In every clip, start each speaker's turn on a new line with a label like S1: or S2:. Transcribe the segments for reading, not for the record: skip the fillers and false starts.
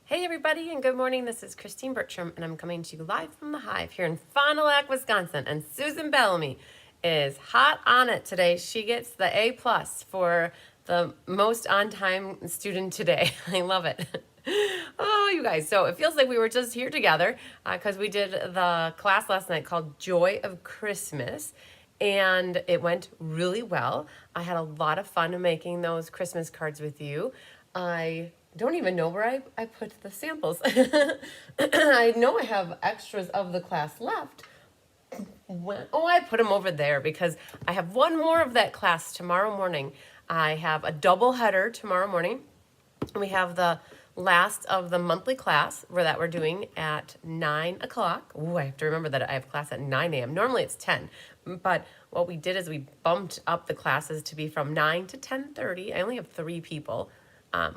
S1: Hey everybody, and good morning. This is Christine Bertram, and I'm coming to you live from the Hive here in Fond du Lac, Wisconsin. And Susan Bellamy is hot on it today. She gets the A plus for the most on-time student today. I love it. Oh, you guys. So it feels like we were just here together because we did the class last night called Joy of Christmas. And it went really well. I had a lot of fun making those Christmas cards with you. I don't even know where I put the samples. I know I have extras of the class left. I put them over there because I have one more of that class tomorrow morning. I have a double header tomorrow morning. We have the last of the monthly class that we're doing at 9 o'clock. Ooh, I have to remember that I have class at 9 a.m. Normally it's 10, but what we did is we bumped up the classes to be from 9 to 10:30. I only have 3 people,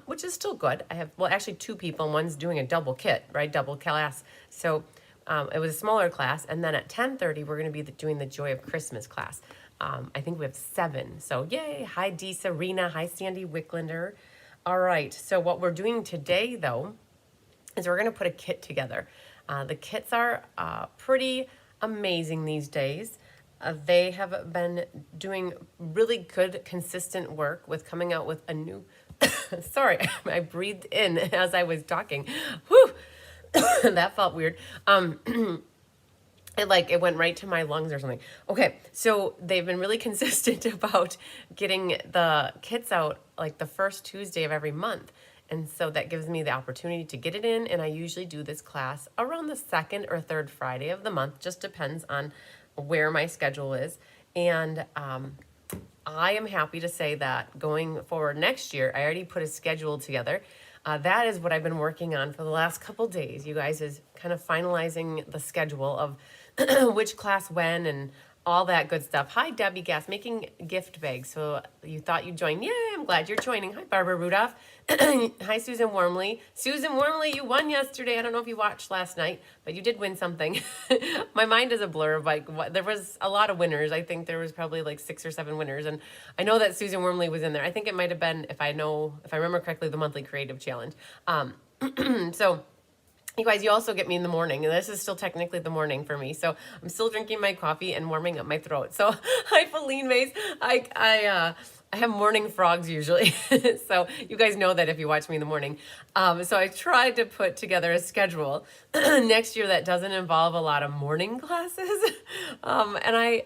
S1: which is still good. I have, well, actually 2 people, and one's doing a double kit, right? Double class. So it was a smaller class. And then at 10:30, we're going to be doing the Joy of Christmas class. I think we have 7. So yay. Hi, Dee Serena. Hi, Sandy Wicklander. All right. So what we're doing today, though, is we're going to put a kit together. The kits are pretty amazing these days. They have been doing really good, consistent work with coming out with a new... Sorry, I breathed in as I was talking. Whew. That felt weird. It went right to my lungs or something. Okay, so they've been really consistent about getting the kits out like the first Tuesday of every month. And so that gives me the opportunity to get it in. And I usually do this class around the 2nd or 3rd Friday of the month. Just depends on where my schedule is. And I am happy to say that going forward next year, I already put a schedule together. That is what I've been working on for the last couple days, you guys, is kind of finalizing the schedule of which class when and all that good stuff. Hi, Debbie Gass, making gift bags. So you thought you'd join. Yay, I'm glad you're joining. Hi, Barbara Rudolph. Hi, Susan Wormley. Susan Wormley, you won yesterday. I don't know if you watched last night, but you did win something. My mind is a blur of there was a lot of winners. I think there was probably like 6 or 7 winners. And I know that Susan Wormley was in there. I think it might have been, if I remember correctly, the monthly creative challenge. So you guys, you also get me in the morning, and this is still technically the morning for me. So I'm still drinking my coffee and warming up my throat. So hi, Feline Mays. I have morning frogs usually. So you guys know that if you watch me in the morning. So I tried to put together a schedule next year that doesn't involve a lot of morning classes. And I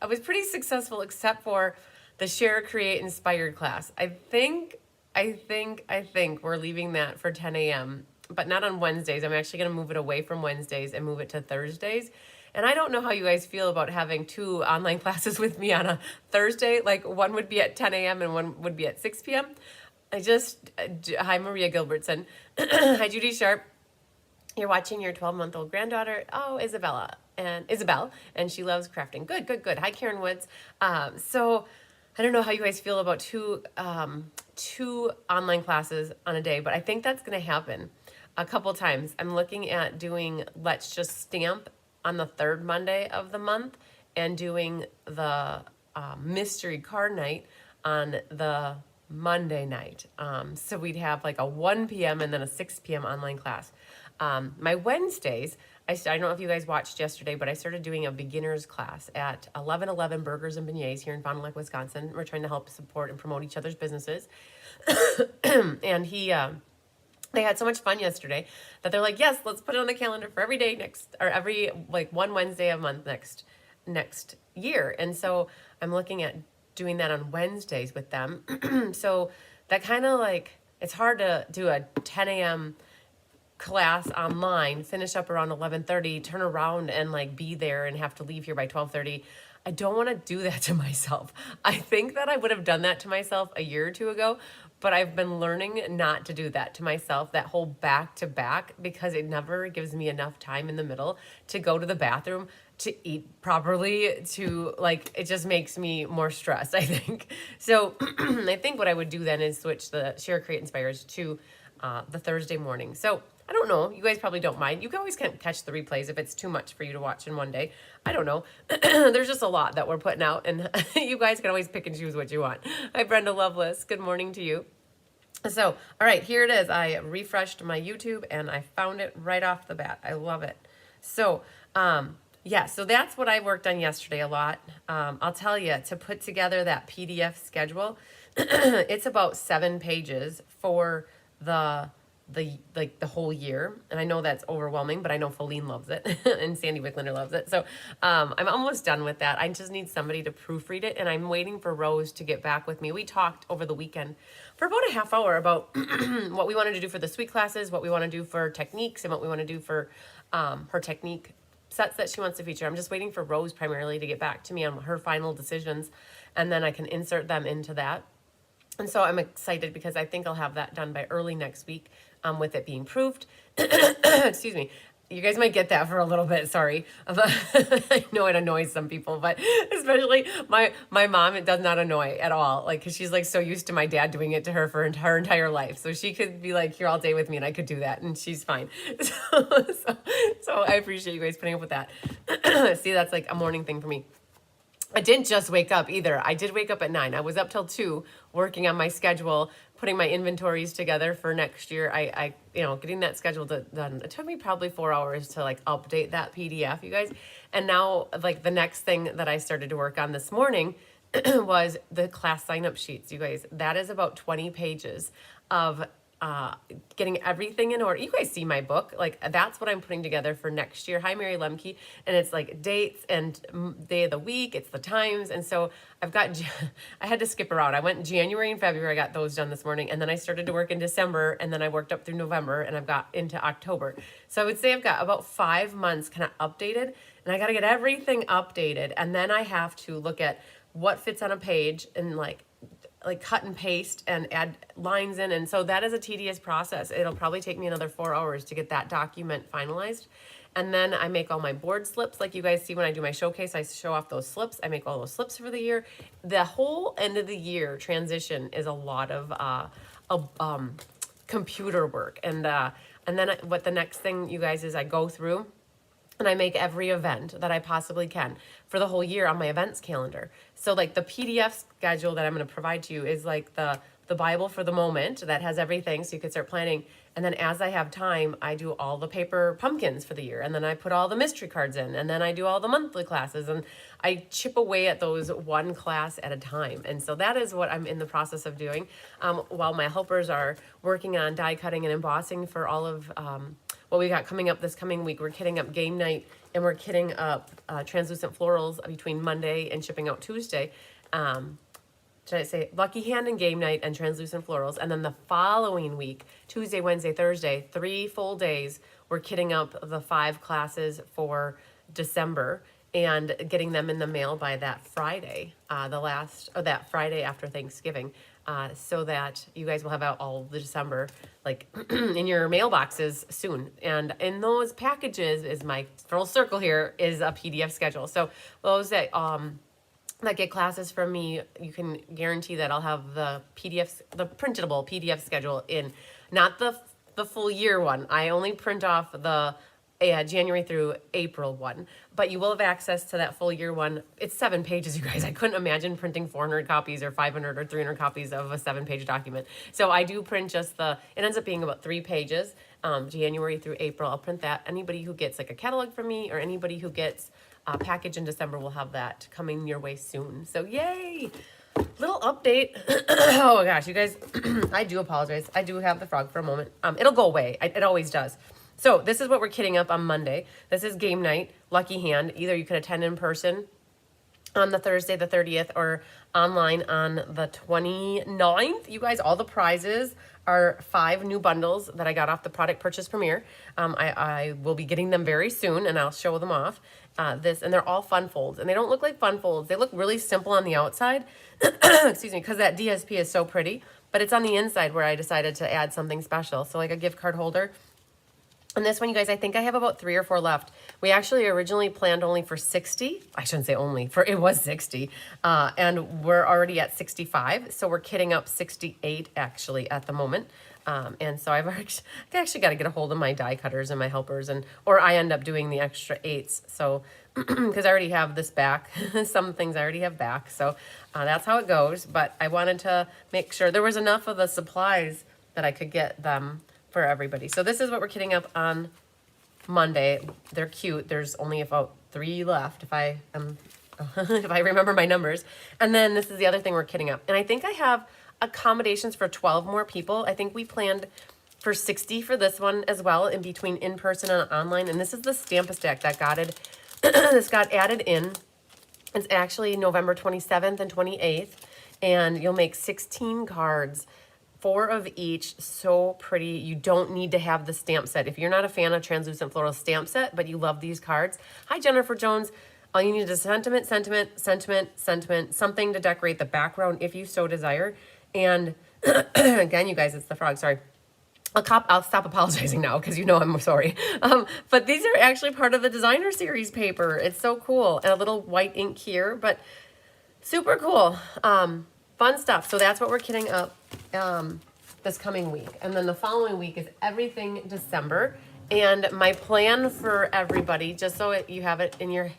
S1: was pretty successful except for the Share, Create, Inspired class. I think we're leaving that for 10 a.m. but not on Wednesdays. I'm actually going to move it away from Wednesdays and move it to Thursdays. And I don't know how you guys feel about having 2 online classes with me on a Thursday. Like one would be at 10 a.m. and one would be at 6 p.m. Hi, Maria Gilbertson. Hi, Judy Sharp. You're watching your 12-month-old granddaughter. Oh, Isabel, and she loves crafting. Good. Hi, Karen Woods. So I don't know how you guys feel about two online classes on a day, but I think that's going to happen a couple times. I'm looking at doing Let's Just Stamp on the 3rd Monday of the month and doing the mystery card night on the Monday night. So we'd have like a 1 p.m. and then a 6 p.m. online class. My Wednesdays, I don't know if you guys watched yesterday, but I started doing a beginner's class at 1111 Burgers and Beignets here in Fond du Lac, Wisconsin. We're trying to help support and promote each other's businesses. And they had so much fun yesterday that they're like, yes, let's put it on the calendar for every day every like one Wednesday a month next year. And so I'm looking at doing that on Wednesdays with them. So that kind of it's hard to do a 10 a.m. class online, finish up around 11:30, turn around and be there and have to leave here by 12:30. I don't want to do that to myself. I think that I would have done that to myself a year or 2 ago, but I've been learning not to do that to myself, that whole back to back, because it never gives me enough time in the middle to go to the bathroom, to eat properly, to it just makes me more stressed, I think. So I think what I would do then is switch the Share, Create, Inspires to the Thursday morning. So I don't know. You guys probably don't mind. You can always catch the replays if it's too much for you to watch in one day. I don't know. There's just a lot that we're putting out, and you guys can always pick and choose what you want. Hi, Brenda Lovelace. Good morning to you. So, all right, here it is. I refreshed my YouTube and I found it right off the bat. I love it. So, yeah, so that's what I worked on yesterday a lot. I'll tell you, to put together that PDF schedule, it's about 7 pages for the whole year. And I know that's overwhelming, but I know Feline loves it and Sandy Wicklander loves it. So I'm almost done with that. I just need somebody to proofread it, and I'm waiting for Rose to get back with me. We talked over the weekend for about a half hour about what we wanted to do for the sweet classes, what we want to do for techniques, and what we want to do for her technique sets that she wants to feature. I'm just waiting for Rose primarily to get back to me on her final decisions, and then I can insert them into that. And so I'm excited because I think I'll have that done by early next week, with it being proved. Excuse me. You guys might get that for a little bit, sorry. I know it annoys some people, but especially my mom, it does not annoy at all. Like, cause she's like so used to my dad doing it to her for her entire life. So she could be like here all day with me and I could do that and she's fine. So I appreciate you guys putting up with that. See, that's like a morning thing for me. I didn't just wake up either. I did wake up at 9. I was up till 2 working on my schedule, putting my inventories together for next year. I getting that schedule done. It took me probably 4 hours to like update that PDF, you guys. And now like the next thing that I started to work on this morning was the class sign up sheets, you guys. That is about 20 pages of getting everything in order. You guys see my book, like that's what I'm putting together for next year. Hi, Mary Lemke. And it's like dates and day of the week. It's the times. And so I've got, I had to skip around. I went January and February. I got those done this morning. And then I started to work in December, and then I worked up through November, and I've got into October. So I would say I've got about 5 months kind of updated, and I got to get everything updated. And then I have to look at what fits on a page and like cut and paste and add lines in. And so that is a tedious process. It'll probably take me another 4 hours to get that document finalized. And then I make all my board slips. Like you guys see when I do my showcase, I show off those slips. I make all those slips for the year. The whole end of the year transition is a lot of computer work. And then what the next thing, you guys, is I go through and I make every event that I possibly can for the whole year on my events calendar. So like the PDF schedule that I'm going to provide to you is like the Bible for the moment that has everything so you can start planning. And then as I have time, I do all the paper pumpkins for the year. And then I put all the mystery cards in. And then I do all the monthly classes. And I chip away at those one class at a time. And so that is what I'm in the process of doing, while my helpers are working on die cutting and embossing for all of what we got coming up this coming week. We're kitting up game night, and we're kitting up translucent florals between Monday and shipping out Tuesday. Should I say Lucky Hand and game night and translucent florals. And then the following week, Tuesday, Wednesday, Thursday, 3 full days, we're kitting up the 5 classes for December and getting them in the mail by that Friday, that Friday after Thanksgiving, so that you guys will have out all of the December, like in your mailboxes soon. And in those packages is my full circle here is a PDF schedule. So those that get classes from me, you can guarantee that I'll have the PDFs, the printable PDF schedule in, not the full year one. I only print off the January through April one, but you will have access to that full year one. It's 7 pages, you guys. I couldn't imagine printing 400 copies or 500 or 300 copies of a 7-page document. So I do print just it ends up being about 3 pages, January through April. I'll print that. Anybody who gets like a catalog from me or anybody who gets a package in December will have that coming your way soon. So yay! Little update. Oh gosh, you guys, I do apologize. I do have the frog for a moment. It'll go away. It always does. So this is what we're kitting up on Monday. This is game night, Lucky Hand. Either you could attend in person on the Thursday, the 30th, or online on the 29th. You guys, all the prizes are 5 new bundles that I got off the product purchase premiere. I will be getting them very soon, and I'll show them off. And they're all fun folds, and they don't look like fun folds. They look really simple on the outside, excuse me, because that DSP is so pretty, but it's on the inside where I decided to add something special. So like a gift card holder. And this one, you guys, I think I have about 3 or 4 left. We actually originally planned only for 60. I shouldn't say only, for it was 60. And we're already at 65. So we're kitting up 68 actually at the moment. And so I actually got to get a hold of my die cutters and my helpers, or I end up doing the extra 8s. So, because I already have this back, some things I already have back. So that's how it goes. But I wanted to make sure there was enough of the supplies that I could get them for everybody. So this is what we're kitting up on Monday. They're cute. There's only about 3 left if I am if I remember my numbers. And then this is the other thing we're kitting up. And I think I have accommodations for 12 more people. I think we planned for 60 for this one as well, in between in-person and online. And this is the Stamp-A-Stack that got it. This got added in. It's actually November 27th and 28th. And you'll make 16 cards, 4 of each. So pretty. You don't need to have the stamp set. If you're not a fan of translucent floral stamp set, but you love these cards. Hi, Jennifer Jones. All you need is sentiment, sentiment, sentiment, sentiment, something to decorate the background if you so desire. And again, you guys, it's the frog, sorry. I'll stop apologizing now because you know I'm sorry. But these are actually part of the designer series paper. It's so cool. And a little white ink here, but super cool. Fun stuff. So that's what we're kitting up this coming week. And then the following week is everything December. And my plan for everybody, just so you have it in your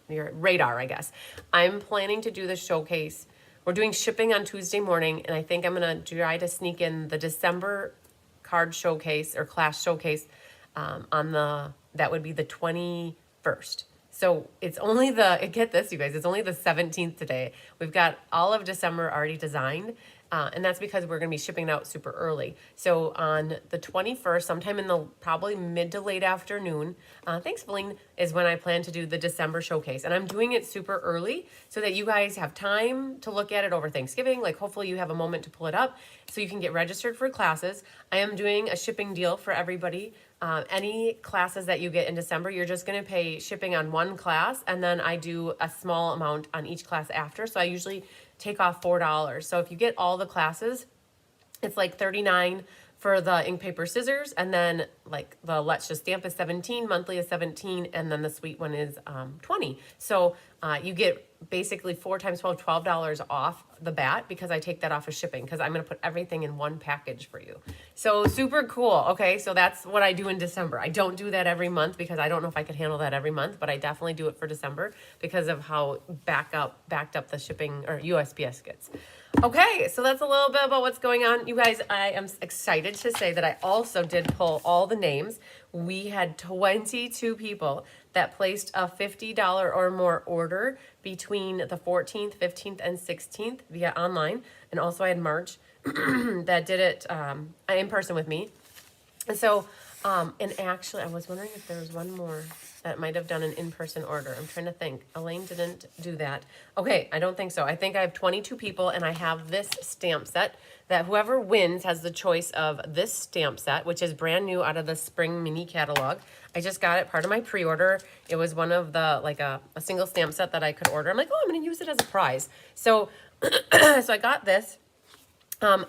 S1: your radar, I guess. I'm planning to do the showcase. We're doing shipping on Tuesday morning, and I think I'm going to try to sneak in the December card showcase or class showcase that would be the 21st. So it's only get this, you guys, it's only the 17th today. We've got all of December already designed, and that's because we're going to be shipping it out super early. So on the 21st, sometime in the probably mid to late afternoon, thanks, Feline, is when I plan to do the December showcase. And I'm doing it super early so that you guys have time to look at it over Thanksgiving. Like, hopefully you have a moment to pull it up so you can get registered for classes. I am doing a shipping deal for everybody. Any classes that you get in December, you're just going to pay shipping on one class, and then I do a small amount on each class after. So I usually take off $4. So if you get all the classes, it's like $39 for the ink, paper, scissors, and then like the Let's Just Stamp is $17, monthly is $17, and then the sweet one is $20. So you get basically 4 times 12, $12 off the bat because I take that off of shipping because I'm going to put everything in one package for you. So super cool. Okay, so that's what I do in December. I don't do that every month because I don't know if I could handle that every month, but I definitely do it for December because of how backed up the shipping or USPS gets. Okay, so that's a little bit about what's going on. You guys, I am excited to say that I also did pull all the names. We had 22 people that placed a $50 or more order between the 14th, 15th, and 16th via online. And also I had March that did it in person with me. And so, and actually I was wondering if there was one more that might have done an in-person order. I'm trying to think. Elaine didn't do that. Okay, I don't think so. I think I have 22 people, and I have this stamp set that whoever wins has the choice of this stamp set, which is brand new out of the spring mini catalog. I just got it part of my pre-order. It was one of the, like a single stamp set that I could order. I'm like, oh, I'm going to use it as a prize. So, so I got this.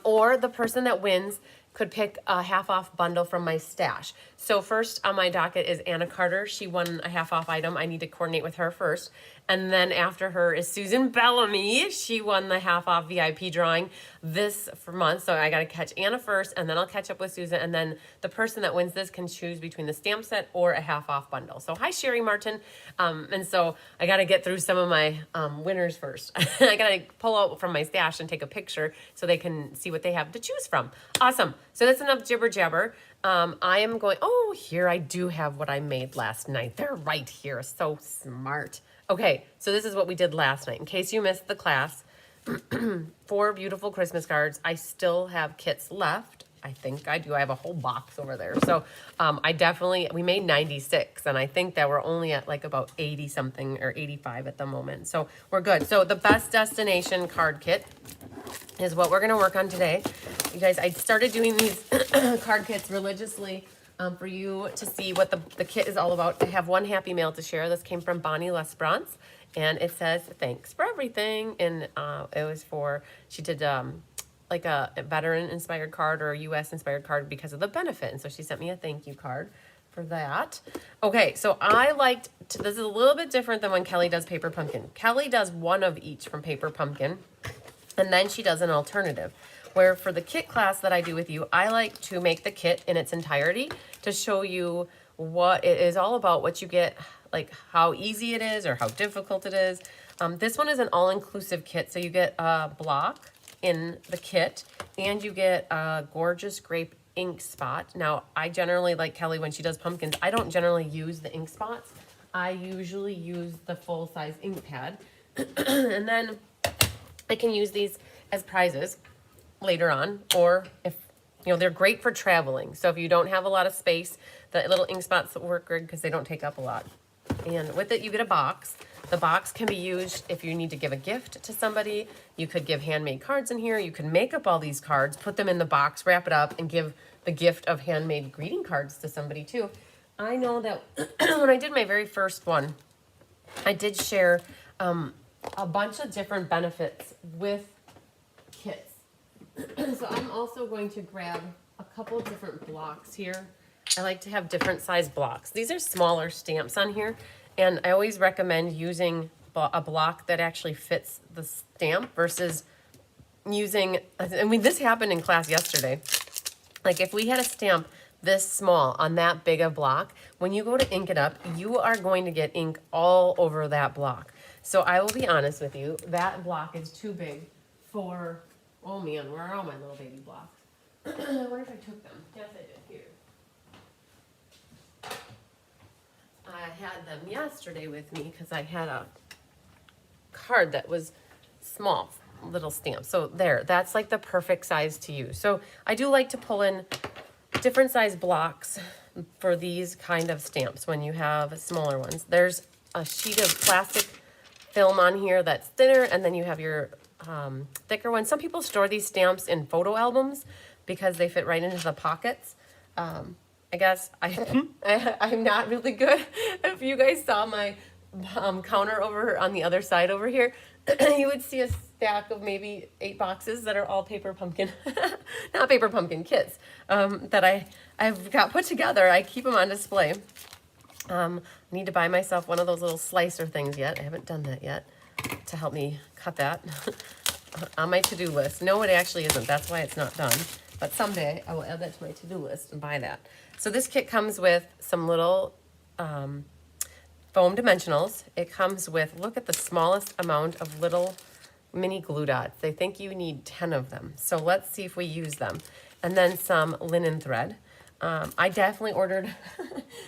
S1: Or the person that wins could pick a half-off bundle from my stash. So first on my docket is Anna Carter. She won a half-off item. I need to coordinate with her first. And then after her is Susan Bellamy. She won the half-off VIP drawing this month. So I got to catch Anna first, and then I'll catch up with Susan. And then the person that wins this can choose between the stamp set or a half-off bundle. So hi, Sherry Martin. And so I got to get through some of my winners first. I got to pull out from my stash and take a picture so they can see what they have to choose from. Awesome. So that's enough jibber jabber. I am going, oh, here I do have what I made last night. They're right here. So smart. Okay, so this is what we did last night. In case you missed the class, 4 beautiful Christmas cards. I still have kits left. I think I do. I have a whole box over there. So we made 96, and I think that we're only at like about 80 something or 85 at the moment. So we're good. So the best destination card kit is what we're going to work on today. You guys, I started doing these card kits religiously for you to see what the kit is all about. I have one happy mail to share. This came from Bonnie Lesbrance, and it says, thanks for everything. And it was she did like a veteran-inspired card or a U.S.-inspired card because of the benefit. And so she sent me a thank you card for that. Okay, so this is a little bit different than when Kelly does Paper Pumpkin. Kelly does one of each from Paper Pumpkin, and then she does an alternative. Where for the kit class that I do with you, I like to make the kit in its entirety to show you what it is all about, what you get, like how easy it is or how difficult it is. This one is an all-inclusive kit, so you get a block in the kit, and you get a gorgeous grape ink spot. Now, I generally, like Kelly, when she does pumpkins, I don't generally use the ink spots. I usually use the full-size ink pad. And then I can use these as prizes later on, or if, you know, they're great for traveling. So if you don't have a lot of space, the little ink spots work good because they don't take up a lot. And with it, you get a box. The box can be used if you need to give a gift to somebody. You could give handmade cards in here. You can make up all these cards, put them in the box, wrap it up, and give the gift of handmade greeting cards to somebody too. I know that when I did my very first one, I did share a bunch of different benefits with kits. So I'm also going to grab a couple different blocks here. I like to have different size blocks. These are smaller stamps on here, and I always recommend using a block that actually fits the stamp versus using, I mean, this happened in class yesterday. Like if we had a stamp this small on that big a block, when you go to ink it up, you are going to get ink all over that block. So I will be honest with you, that block is too big for, oh man, where are all my little baby blocks? I wonder if I took them. Yes, I did. Here. I had them yesterday with me because I had a card that was small, little stamp. So there, that's like the perfect size to use. So I do like to pull in different size blocks for these kind of stamps when you have smaller ones. There's a sheet of plastic film on here that's thinner, and then you have your thicker one. Some people store these stamps in photo albums because they fit right into the pockets. I guess I'm not really good. If you guys saw my counter over on the other side over here, you would see a stack of maybe 8 boxes that are all paper pumpkin, not paper pumpkin kits, that I've got put together. I keep them on display. I need to buy myself one of those little slicer things yet. I haven't done that yet to help me cut that on my to-do list. No, it actually isn't. That's why it's not done. But someday I will add that to my to-do list and buy that. So this kit comes with some little foam dimensionals. It comes with, look at the smallest amount of little mini glue dots. They think you need 10 of them. So let's see if we use them. And then some linen thread. I definitely ordered,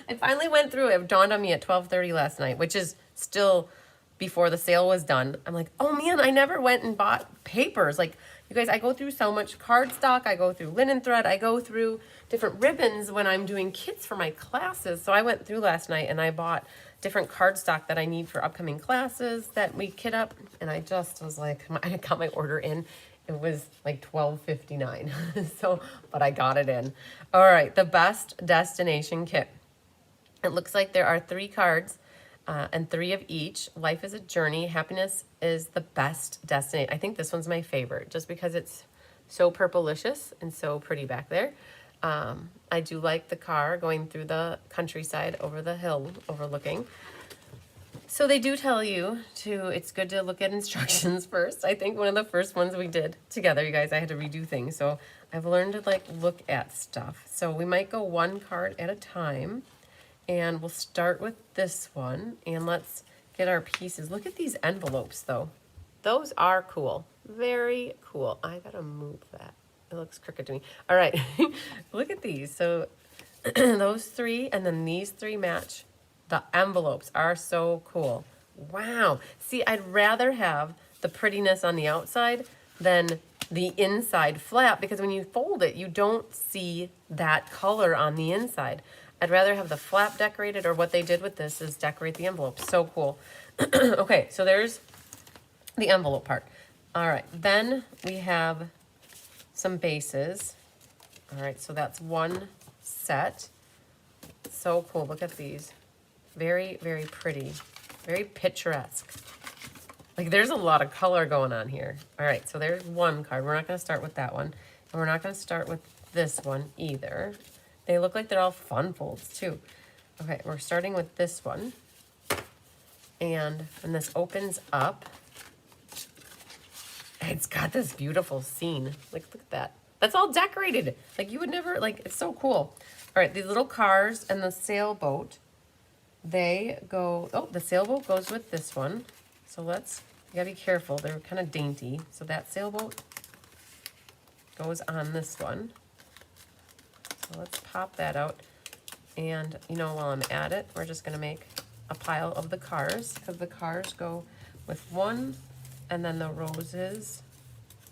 S1: I finally went through it. It dawned on me at 12:30 last night, which is still before the sale was done. I'm like, oh man, I never went and bought papers. Like, you guys, I go through so much cardstock. I go through linen thread. I go through different ribbons when I'm doing kits for my classes. So I went through last night and I bought different cardstock that I need for upcoming classes that we kit up. And I just was like, I got my order in. It was like $12.59. So, but I got it in. All right, the best destination kit. It looks like there are 3 cards and 3 of each. Life is a journey. Happiness is the best destination. I think this one's my favorite just because it's so purplicious and so pretty back there. I do like the car going through the countryside over the hill overlooking. So they do tell you it's good to look at instructions first. I think one of the first ones we did together, you guys, I had to redo things. So I've learned to like look at stuff. So we might go one card at a time, and we'll start with this one, and let's get our pieces. Look at these envelopes though. Those are cool. Very cool. I gotta move that. It looks crooked to me. All right, look at these. So those 3 and then these 3 match. The envelopes are so cool. Wow. See, I'd rather have the prettiness on the outside than the inside flap, because when you fold it, you don't see that color on the inside. I'd rather have the flap decorated, or what they did with this is decorate the envelope. So cool. Okay, so there's the envelope part. All right, then we have some bases. All right, so that's one set. So cool. Look at these. Very, very pretty. Very picturesque. Like, there's a lot of color going on here. All right, so there's one card. We're not going to start with that one. And we're not going to start with this one either. They look like they're all fun folds, too. Okay, we're starting with this one. And when this opens up, it's got this beautiful scene. Like, look at that. That's all decorated. Like, you would never, like, it's so cool. All right, these little cars and the sailboat, they go, oh, the sailboat goes with this one. So you gotta be careful. They're kind of dainty. So that sailboat goes on this one. So let's pop that out. And, you know, while I'm at it, we're just going to make a pile of the cars, because the cars go with one, and then the roses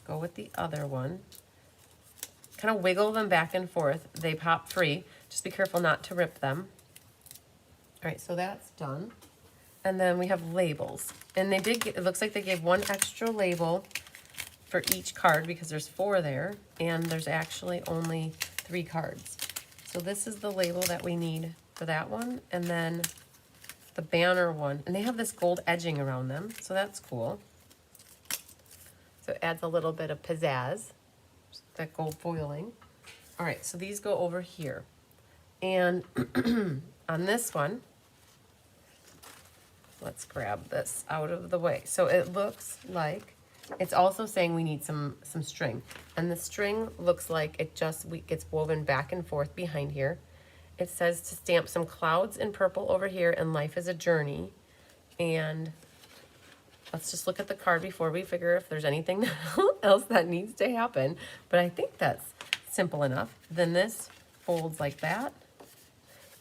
S1: go with the other one. Kind of wiggle them back and forth. They pop free. Just be careful not to rip them. All right, so that's done. And then we have labels. And they did, it looks like they gave one extra label for each card because there's 4 there, and there's actually only 3 cards. So this is the label that we need for that one, and then the banner one. And they have this gold edging around them, so that's cool. So it adds a little bit of pizzazz, that gold foiling. All right, so these go over here. And on this one, let's grab this out of the way. So it looks like it's also saying we need some string. And the string looks like it just gets woven back and forth behind here. It says to stamp some clouds in purple over here and life is a journey. And let's just look at the card before we figure if there's anything else that needs to happen. But I think that's simple enough. Then this folds like that.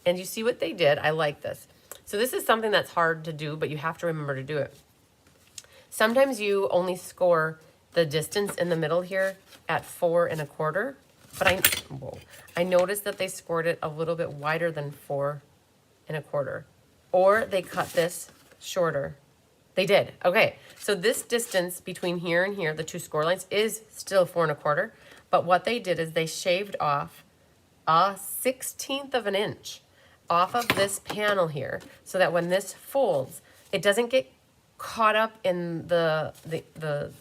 S1: And you see what they did? I like this. So this is something that's hard to do, but you have to remember to do it. Sometimes you only score the distance in the middle here at 4 1/4, but I noticed that they scored it a little bit wider than 4 1/4, or they cut this shorter. They did. Okay, so this distance between here and here, the 2 score lines, is still 4 1/4, but what they did is they shaved off a 1/16 of an inch off of this panel here, so that when this folds, it doesn't get caught up in the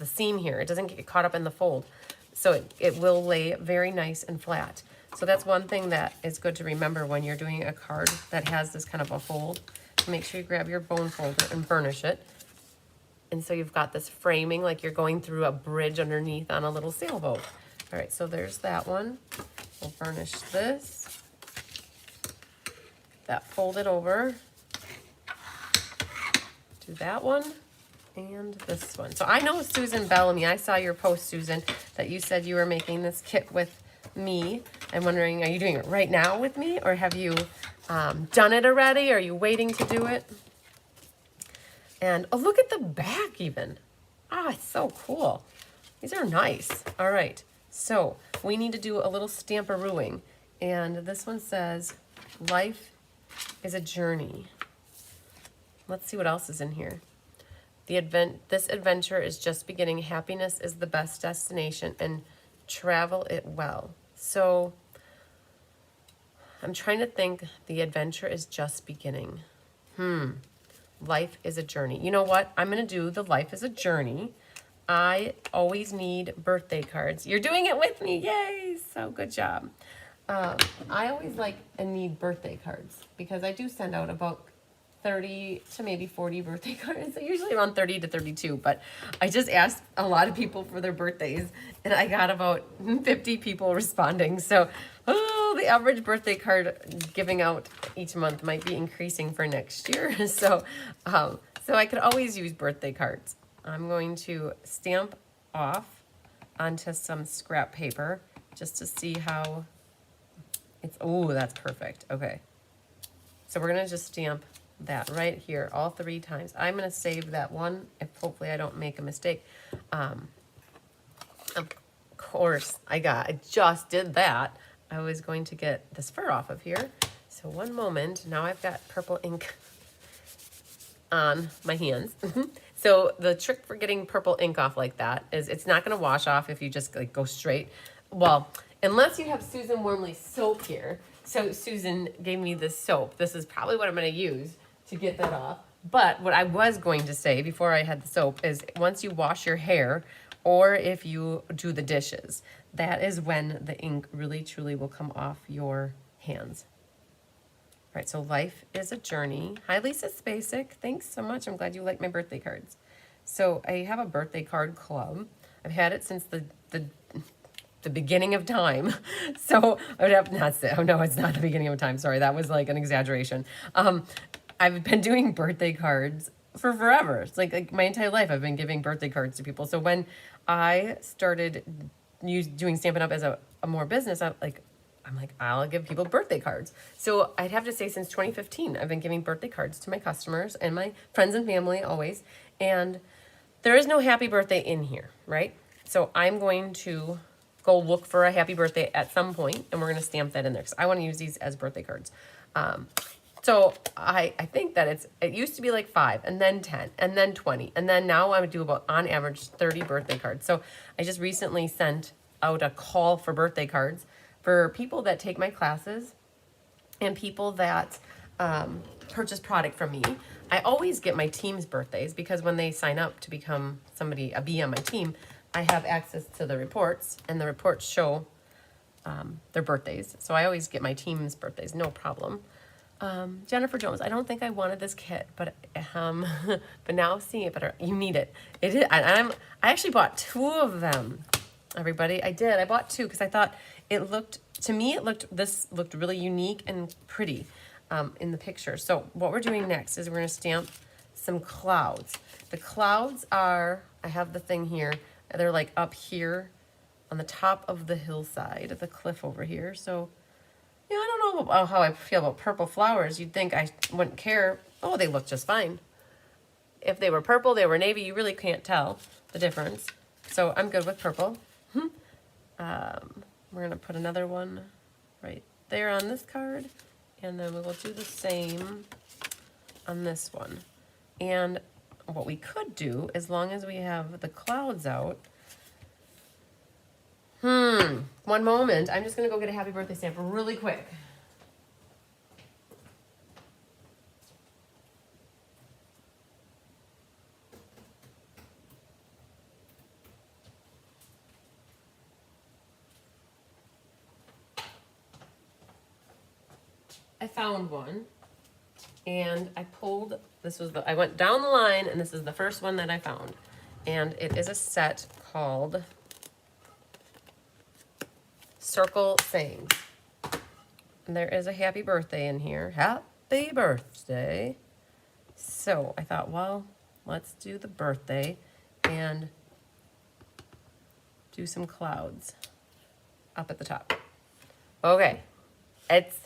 S1: seam here. It doesn't get caught up in the fold. So it will lay very nice and flat. So that's one thing that is good to remember when you're doing a card that has this kind of a fold. Make sure you grab your bone folder and burnish it. And so you've got this framing like you're going through a bridge underneath on a little sailboat. All right, so there's that one. We'll burnish this. That folded over. Do that one and this one. So I know Susan Bellamy, I saw your post, Susan, that you said you were making this kit with me. I'm wondering, are you doing it right now with me, or have you done it already? Are you waiting to do it? And oh, look at the back even. Ah, it's so cool. These are nice. All right, so we need to do a little stamperooing. And this one says, life is a journey. Let's see what else is in here. This adventure is just beginning. Happiness is the best destination, and travel it well. So I'm trying to think. The adventure is just beginning. Life is a journey. You know what? I'm going to do the life is a journey. I always need birthday cards. You're doing it with me. Yay. So good job. I always like and need birthday cards because I do send out about 30 to maybe 40 birthday cards. Usually around 30 to 32, but I just asked a lot of people for their birthdays and I got about 50 people responding. So, the average birthday card giving out each month might be increasing for next year. So I could always use birthday cards. I'm going to stamp off onto some scrap paper just to see how it's, oh, that's perfect. Okay. So we're going to just stamp that right here all 3 times. I'm going to save that one if hopefully I don't make a mistake. Of course, I just did that. I was going to get this fur off of here. So one moment. Now I've got purple ink on my hands. So the trick for getting purple ink off like that is it's not going to wash off if you just like go straight. Well, unless you have Susan Wormley's soap here. So Susan gave me this soap. This is probably what I'm going to use to get that off. But what I was going to say before I had the soap is once you wash your hair or if you do the dishes, that is when the ink really truly will come off your hands. All right, so life is a journey. Hi, Lisa Spacek. Thanks so much. I'm glad you like my birthday cards. So I have a birthday card club. I've had it since the beginning of time. So I would have not say, oh no, it's not the beginning of time. Sorry, that was like an exaggeration. I've been doing birthday cards for forever. It's like my entire life I've been giving birthday cards to people. So when I started doing Stampin' Up! As a more business, I'm like, I'll give people birthday cards. So I'd have to say since 2015, I've been giving birthday cards to my customers and my friends and family always. And there is no happy birthday in here, right? So I'm going to go look for a happy birthday at some point, and we're going to stamp that in there because I want to use these as birthday cards. So I think that it used to be like 5 and then 10 and then 20. And then now I would do about on average 30 birthday cards. So I just recently sent out a call for birthday cards for people that take my classes and people that purchase product from me. I always get my team's birthdays because when they sign up to become a bee on my team, I have access to the reports, and the reports show their birthdays. So I always get my team's birthdays, no problem. Jennifer Jones, I don't think I wanted this kit, but but now seeing it better, you need it. It is. I actually bought 2 of them. Everybody, I did. I bought 2 because I thought this looked really unique and pretty in the picture. So what we're doing next is we're going to stamp some clouds. The clouds are, I have the thing here, they're like up here on the top of the hillside, the cliff over here. So, you know, I don't know how I feel about purple flowers. You'd think I wouldn't care. Oh, they look just fine. If they were purple, they were navy, you really can't tell the difference. So I'm good with purple. We're going to put another one right there on this card, and then we will do the same on this one. And what we could do, as long as we have the clouds out, one moment, I'm just going to go get a happy birthday stamp really quick. I found one, and I pulled, I went down the line, and this is the first one that I found. And it is a set called Circle Sayings. And there is a happy birthday in here. Happy birthday. So I thought, well, let's do the birthday and do some clouds up at the top. Okay, it's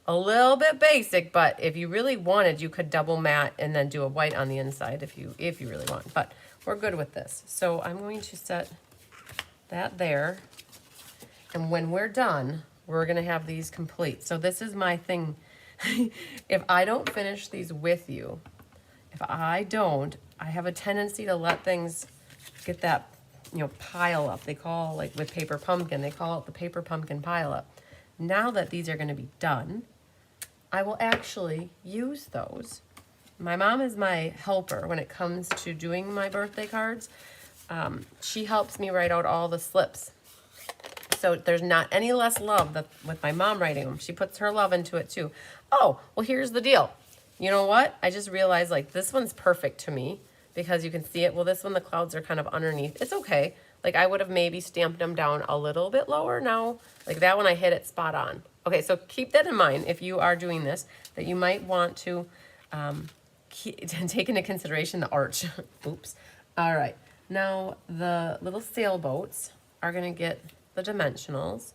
S1: a little bit basic, but if you really wanted, you could double matte and then do a white on the inside if you really want. But we're good with this. So I'm going to set that there. And when we're done, we're going to have these complete. So this is my thing. If I don't finish these with you, I have a tendency to let things get that, pile up. They call, like with paper pumpkin, they call it the paper pumpkin pile up. Now that these are going to be done, I will actually use those. My mom is my helper when it comes to doing my birthday cards. She helps me write out all the slips. So there's not any less love with my mom writing them. She puts her love into it too. Oh, well, here's the deal. You know what? I just realized, like, this one's perfect to me because you can see it. Well, this one, the clouds are kind of underneath. It's okay. Like, I would have maybe stamped them down a little bit lower now. Like, that one I hit it spot on. Okay, so keep that in mind if you are doing this, that you might want to take into consideration the arch. Oops. All right. Now, the little sailboats are going to get the dimensionals.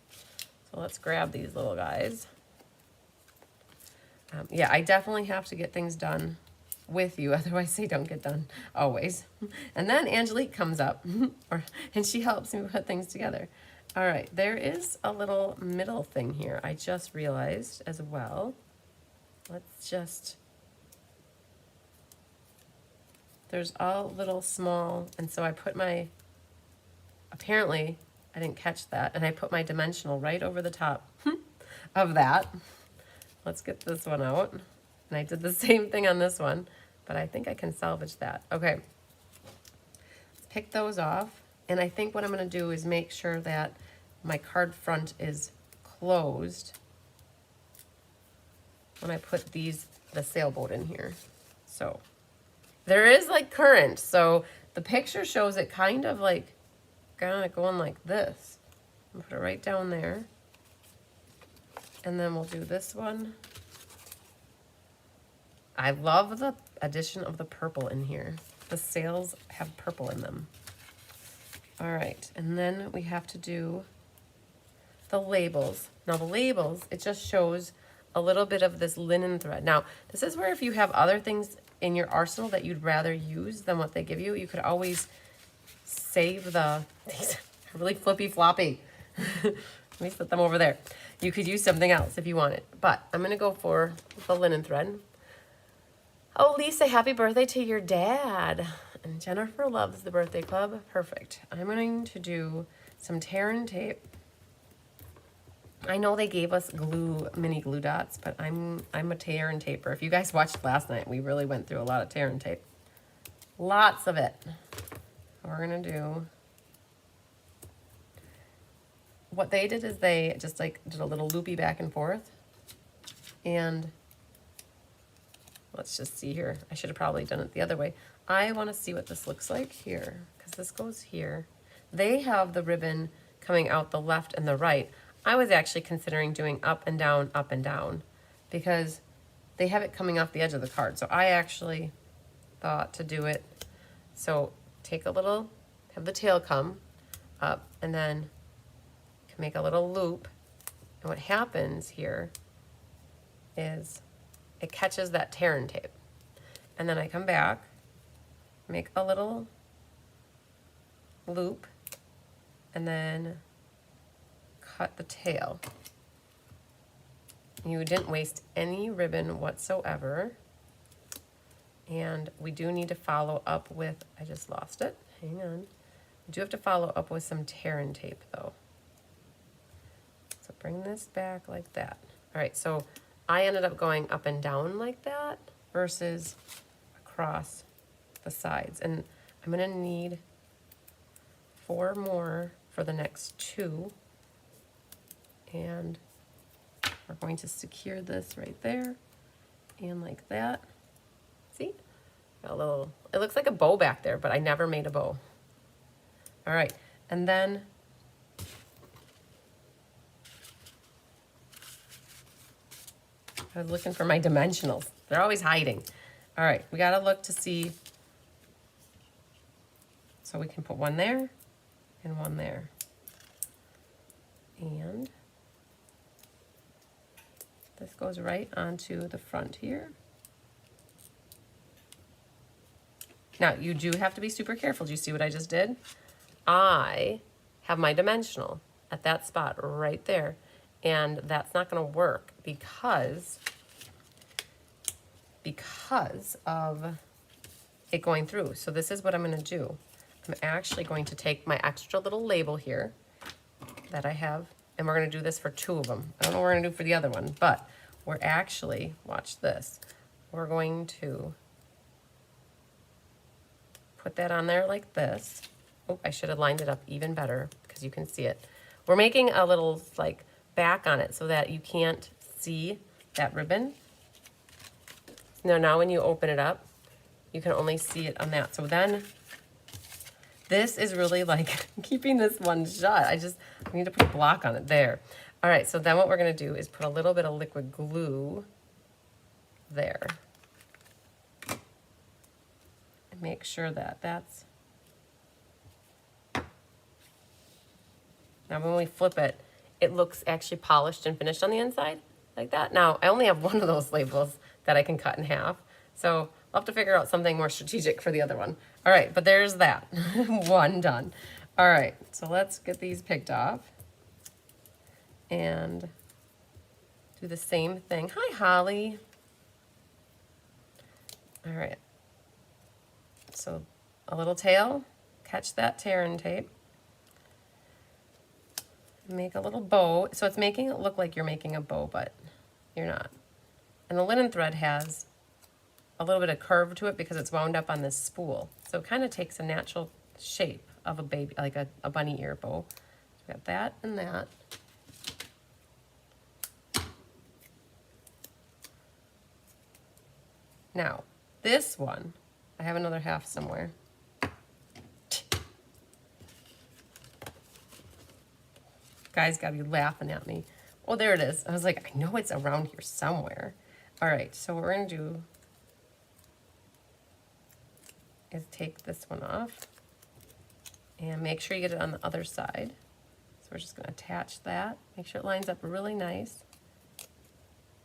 S1: So let's grab these little guys. Yeah, I definitely have to get things done with you, otherwise they don't get done always. And then Angelique comes up and she helps me put things together. All right, there is a little middle thing here I just realized as well. There's all little small, and so I put apparently I didn't catch that, and I put my dimensional right over the top of that. Let's get this one out. And I did the same thing on this one, but I think I can salvage that. Okay, let's pick those off. And I think what I'm going to do is make sure that my card front is closed when I put the sailboat in here. So there is like current. So the picture shows it kind of going like this. I'll put it right down there. And then we'll do this one. I love the addition of the purple in here. The sails have purple in them. All right, and then we have to do the labels. Now the labels, it just shows a little bit of this linen thread. Now, this is where if you have other things in your arsenal that you'd rather use than what they give you, you could always save these are really flippy floppy. Let me set them over there. You could use something else if you wanted, but I'm gonna go for the linen thread. Oh, Lisa, happy birthday to your dad. And Jennifer loves the birthday club. Perfect. I'm going to do some tear and tape. I know they gave us mini glue dots, but I'm a tear and taper. If you guys watched last night, we really went through a lot of tear and tape. Lots of it. We're gonna do, what they did is they just like did a little loopy back and forth. And let's just see here. I should have probably done it the other way. I want to see what this looks like here, because this goes here. They have the ribbon coming out the left and the right. I was actually considering doing up and down, because they have it coming off the edge of the card. So I actually thought to do it. So take a little, have the tail come up, and then make a little loop. And what happens here is it catches that tear and tape. And then I come back, make a little loop, and then cut the tail. You didn't waste any ribbon whatsoever. And we do need to follow up with, I just lost it, hang on. We do have to follow up with some tear and tape though. So bring this back like that. All right, so I ended up going up and down like that versus across the sides. And I'm gonna need 4 more for the next 2. And we're going to secure this right there and like that. See? Got a little, it looks like a bow back there, but I never made a bow. All right, and then I was looking for my dimensionals. They're always hiding. All right, we gotta look to see. So we can put one there and one there. And this goes right onto the front here. Now, you do have to be super careful. Do you see what I just did? I have my dimensional at that spot right there. And that's not gonna work because of it going through. So this is what I'm gonna do. I'm actually going to take my extra little label here that I have, and we're gonna do this for 2 of them. I don't know what we're gonna do for the other one, but we're actually, watch this. We're going to put that on there like this. Oh, I should have lined it up even better because you can see it. We're making a little like back on it so that you can't see that ribbon. Now when you open it up, you can only see it on that. So then this is really like keeping this one shut. I need to put a block on it there. All right, so then what we're gonna do is put a little bit of liquid glue there. And make sure that that's, now when we flip it, it looks actually polished and finished on the inside like that. Now, I only have one of those labels that I can cut in half. So I'll have to figure out something more strategic for the other one. All right, but there's that, one done. All right, so let's get these picked off and do the same thing. Hi, Holly. All right, so a little tail, catch that tear and tape. Make a little bow. So it's making it look like you're making a bow, but you're not. And the linen thread has a little bit of curve to it because it's wound up on this spool. So it kind of takes a natural shape of a baby, like a bunny ear bow. So we got that and that. Now, this one, I have another half somewhere. Guys gotta be laughing at me. Oh, there it is. I was like, I know it's around here somewhere. All right, so what we're gonna do is take this one off. And make sure you get it on the other side. So we're just gonna attach that. Make sure it lines up really nice.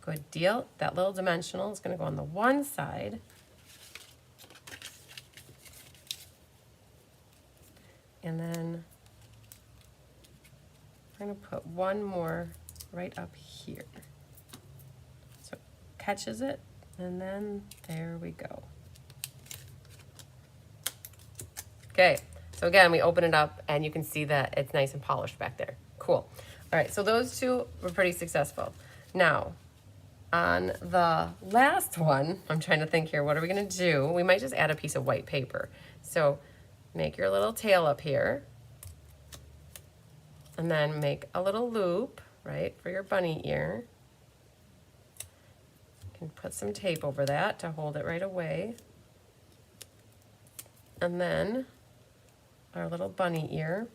S1: Good deal. That little dimensional is gonna go on the one side. And then we're gonna put one more right up here. So it catches it, and then there we go. Okay, so again, we open it up and you can see that it's nice and polished back there. Cool. All right, so those two were pretty successful. Now, on the last one, I'm trying to think here, what are we gonna do? We might just add a piece of white paper. So make your little tail up here, and then make a little loop, right, for your bunny ear. You can put some tape over that to hold it right away. And then our little bunny ear.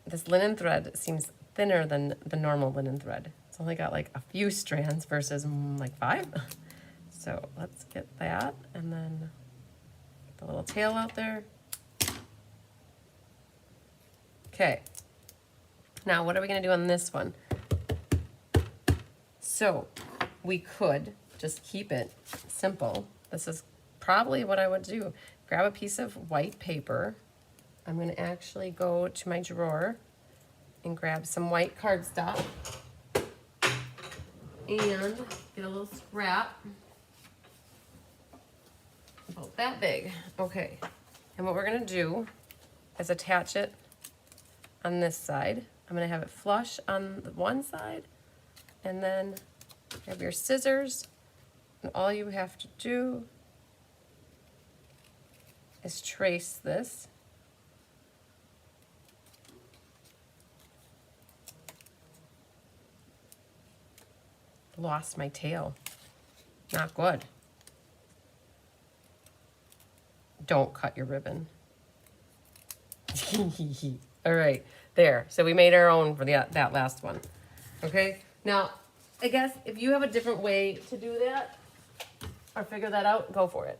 S1: This linen thread seems thinner than the normal linen thread. It's only got like a few strands versus like 5. So let's get that, and then get the little tail out there. Okay, now what are we gonna do on this one? So we could just keep it simple. This is probably what I would do. Grab a piece of white paper. I'm gonna actually go to my drawer and grab some white cardstock and get a little scrap about that big. Okay, and what we're gonna do is attach it on this side. I'm gonna have it flush on the one side, and then have your scissors, and all you have to do is trace this. Lost my tail. Not good. Don't cut your ribbon. All right, there. So we made our own for that last one. Okay, now I guess if you have a different way to do that or figure that out, go for it.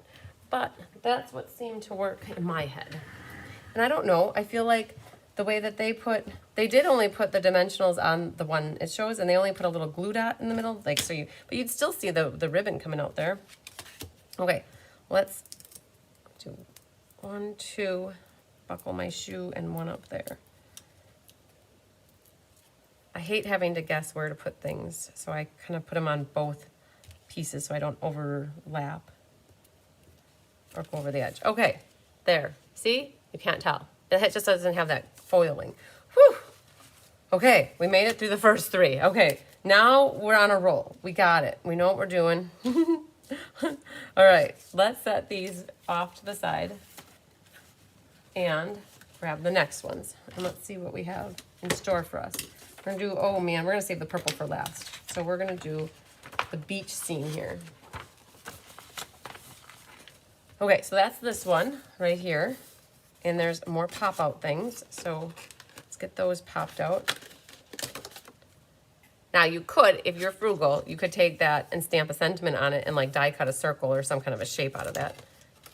S1: But that's what seemed to work in my head. And I don't know, I feel like the way that they did only put the dimensionals on the one it shows, and they only put a little glue dot in the middle, like so but you'd still see the ribbon coming out there. Okay, let's do 1, 2, buckle my shoe, and 1 up there. I hate having to guess where to put things, so I kind of put them on both pieces so I don't overlap or go over the edge. Okay, there. See? You can't tell. It just doesn't have that foiling. Whew. Okay, we made it through the first 3. Okay, now we're on a roll. We got it. We know what we're doing. All right, let's set these off to the side and grab the next ones. And let's see what we have in store for us. We're gonna do, oh man, we're gonna save the purple for last. So we're gonna do the beach scene here. Okay, so that's this one right here. And there's more pop-out things. So let's get those popped out. Now you could, if you're frugal, you could take that and stamp a sentiment on it and like die cut a circle or some kind of a shape out of that.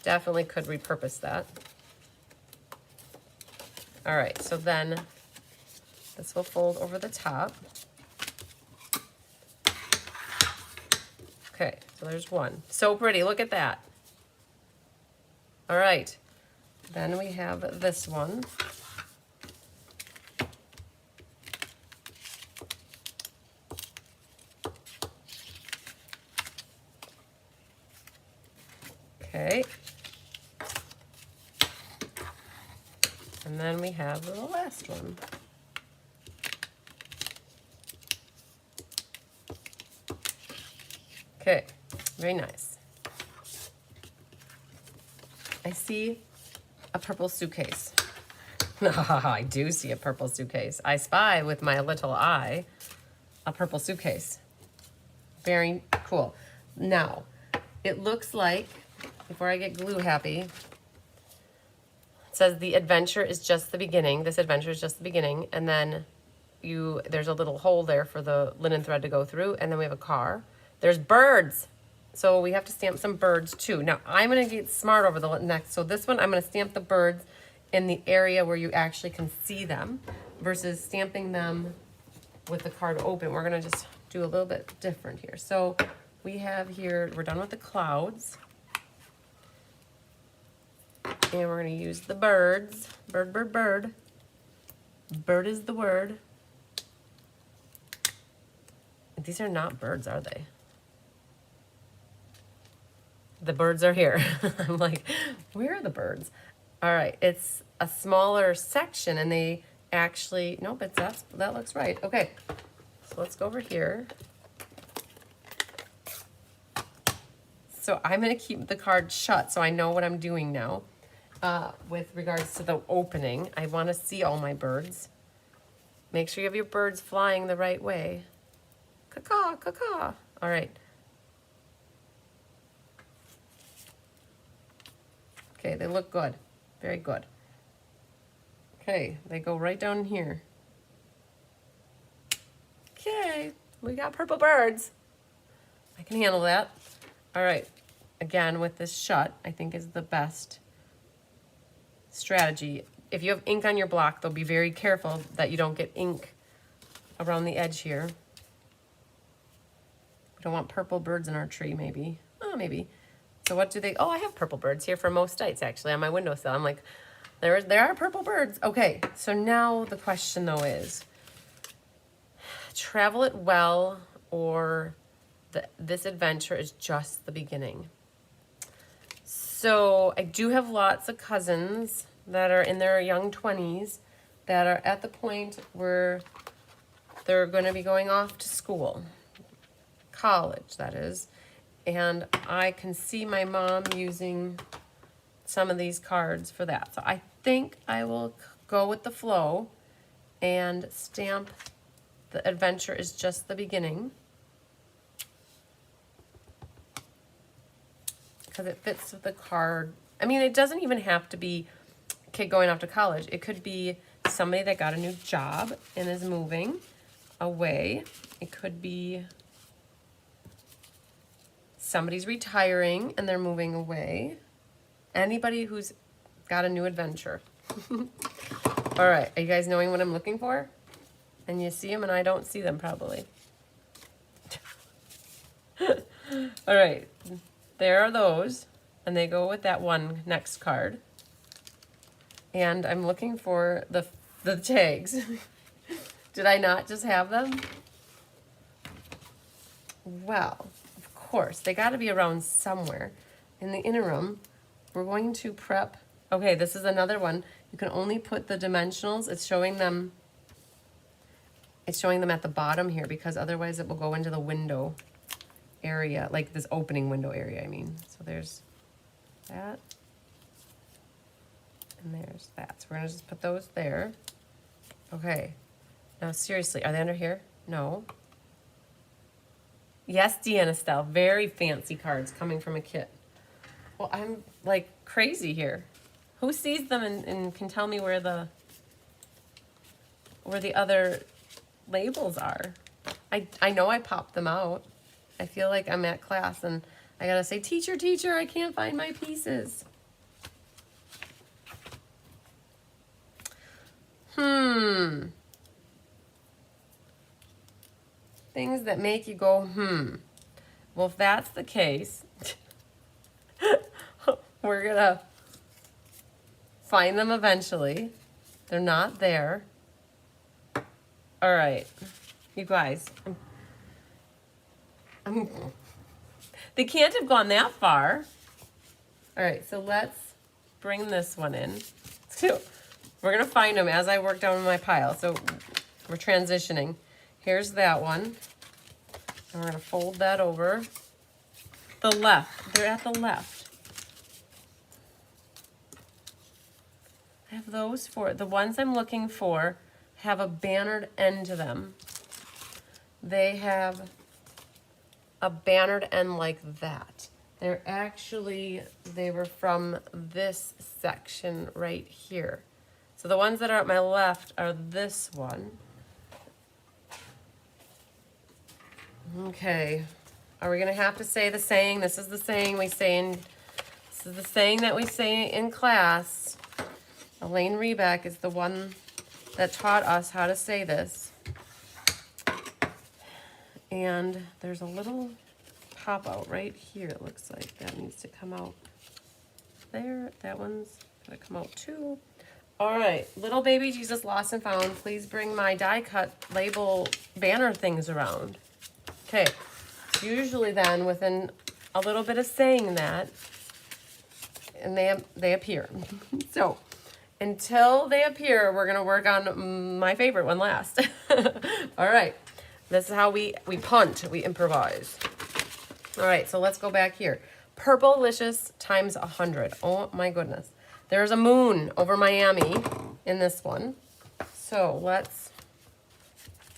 S1: Definitely could repurpose that. All right, so then this will fold over the top. Okay, so there's one. So pretty, look at that. All right, then we have this one. Okay. And then we have the last one. Okay, very nice. I see a purple suitcase. I do see a purple suitcase. I spy with my little eye a purple suitcase. Very cool. Now, it looks like, before I get glue happy, it says the adventure is just the beginning. This adventure is just the beginning. And then there's a little hole there for the linen thread to go through. And then we have a car. There's birds. So we have to stamp some birds too. Now I'm gonna get smart over the next. So this one, I'm gonna stamp the birds in the area where you actually can see them versus stamping them with the card open. We're gonna just do a little bit different here. So we have here, we're done with the clouds. And we're gonna use the birds. Bird, bird, bird. Bird is the word. These are not birds, are they? The birds are here. I'm like, where are the birds? All right, it's a smaller section and they actually, nope, that looks right. Okay, so let's go over here. So I'm gonna keep the card shut so I know what I'm doing now. With regards to the opening, I wanna see all my birds. Make sure you have your birds flying the right way. Caw-caw, caw-caw. All right. Okay, they look good. Very good. Okay, they go right down here. Okay, we got purple birds. I can handle that. All right, again, with this shut, I think is the best strategy. If you have ink on your block, though, be very careful that you don't get ink around the edge here. We don't want purple birds in our tree, maybe. Oh, maybe. So what do they, oh, I have purple birds here for most nights, actually, on my windowsill. I'm like, there are purple birds. Okay, so now the question, though, is travel it well, or this adventure is just the beginning. So I do have lots of cousins that are in their young 20s that are at the point where they're going to be going off to school, college, that is. And I can see my mom using some of these cards for that. So I think I will go with the flow and stamp the adventure is just the beginning, because it fits with the card. I mean, it doesn't even have to be a kid going off to college. It could be somebody that got a new job and is moving away. It could be somebody's retiring and they're moving away. Anybody who's got a new adventure. All right, are you guys knowing what I'm looking for? And you see them and I don't see them probably. All right, there are those, and they go with that one next card. And I'm looking for the tags. Did I not just have them? Well, of course, they got to be around somewhere. In the interim, we're going to prep. Okay, this is another one. You can only put the dimensionals. It's showing them at the bottom here, because otherwise it will go into the window area, like this opening window area, I mean. So there's that. And there's that. So we're going to just put those there. Okay. Now, seriously, are they under here? No. Yes, Deanna Stell. Very fancy cards coming from a kit. Well, I'm like crazy here. Who sees them and can tell me where the other labels are? I know I popped them out. I feel like I'm at class and I gotta say, teacher, teacher, I can't find my pieces. Things that make you go, Well, if that's the case, we're gonna find them eventually. They're not there. All right, you guys. They can't have gone that far. All right, so let's bring this one in. So we're gonna find them as I work down my pile. So we're transitioning. Here's that one. And we're gonna fold that over. The left, they're at the left. I have those four. The ones I'm looking for have a bannered end to them. They have a bannered end like that. They're actually, they were from this section right here. So the ones that are at my left are this one. Okay, are we gonna have to say the saying? This is the saying we say in, this is the saying that we say in class. Elaine Rebeck is the one that taught us how to say this. And there's a little pop out right here, it looks like. That needs to come out there. That one's gonna come out too. All right, little baby Jesus lost and found. Please bring my die cut label banner things around. Okay, so usually then within a little bit of saying that, and they appear. So until they appear, we're gonna work on my favorite one last. All right, this is how we punt, we improvise. All right, so let's go back here. Purplelicious times 100. Oh my goodness. There's a moon over Miami in this one. So let's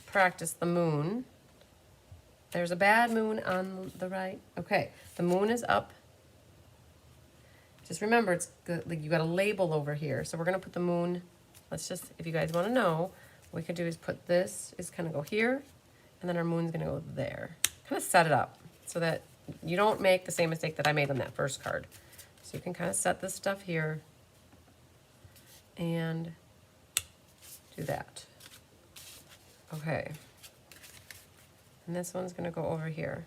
S1: practice the moon. There's a bad moon on the right. Okay, the moon is up. Just remember, it's good, like you got a label over here. So we're gonna put the moon, let's just, if you guys wanna know, what we could do is put this, is kind of go here, and then our moon's gonna go there. Kind of set it up so that you don't make the same mistake that I made on that first card. So you can kind of set this stuff here and do that. Okay. And this one's gonna go over here.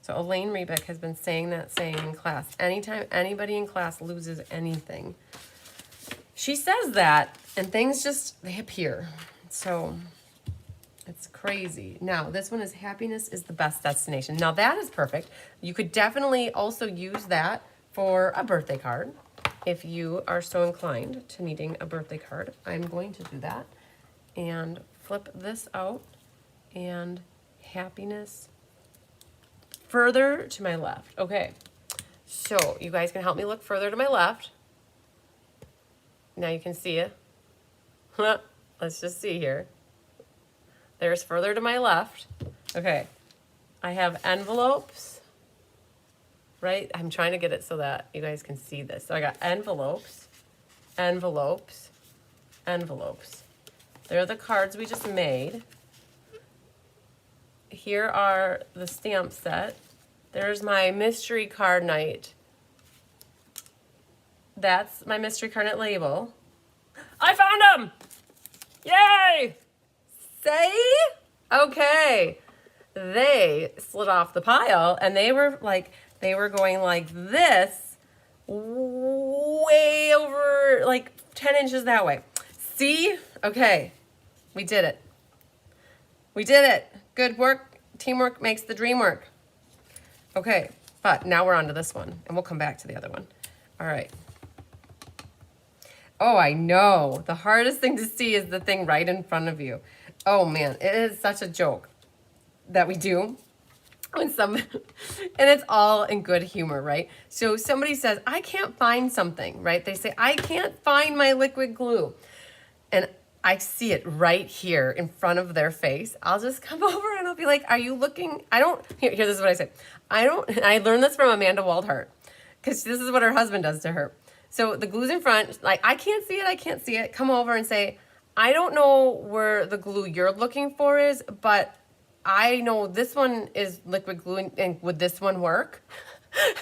S1: So Elaine Rebeck has been saying that saying in class. Anytime anybody in class loses anything, she says that and things just, they appear. So it's crazy. Now, this one is happiness is the best destination. Now that is perfect. You could definitely also use that for a birthday card if you are so inclined to needing a birthday card. I'm going to do that and flip this out and happiness further to my left. Okay, so you guys can help me look further to my left. Now you can see it. Let's just see here. There's further to my left. Okay, I have envelopes, right? I'm trying to get it so that you guys can see this. So I got envelopes, envelopes, envelopes. They're the cards we just made. Here are the stamp set. There's my mystery card night. That's my mystery card night label. I found them! Yay! Say? Okay. They slid off the pile and they were going like this, way over like 10 inches that way. See? Okay. We did it. We did it. Good work. Teamwork makes the dream work. Okay, but now we're on to this one, and we'll come back to the other one. All right. Oh, I know. The hardest thing to see is the thing right in front of you. Oh, man, it is such a joke that we do. And it's all in good humor, right? So somebody says, I can't find something, right? They say, I can't find my liquid glue. And I see it right here in front of their face. I'll just come over and I'll be like, are you looking? Here, this is what I say. I learned this from Amanda Waldhart because this is what her husband does to her. So the glue's in front, like, I can't see it. Come over and say, I don't know where the glue you're looking for is, but I know this one is liquid glue and would this one work?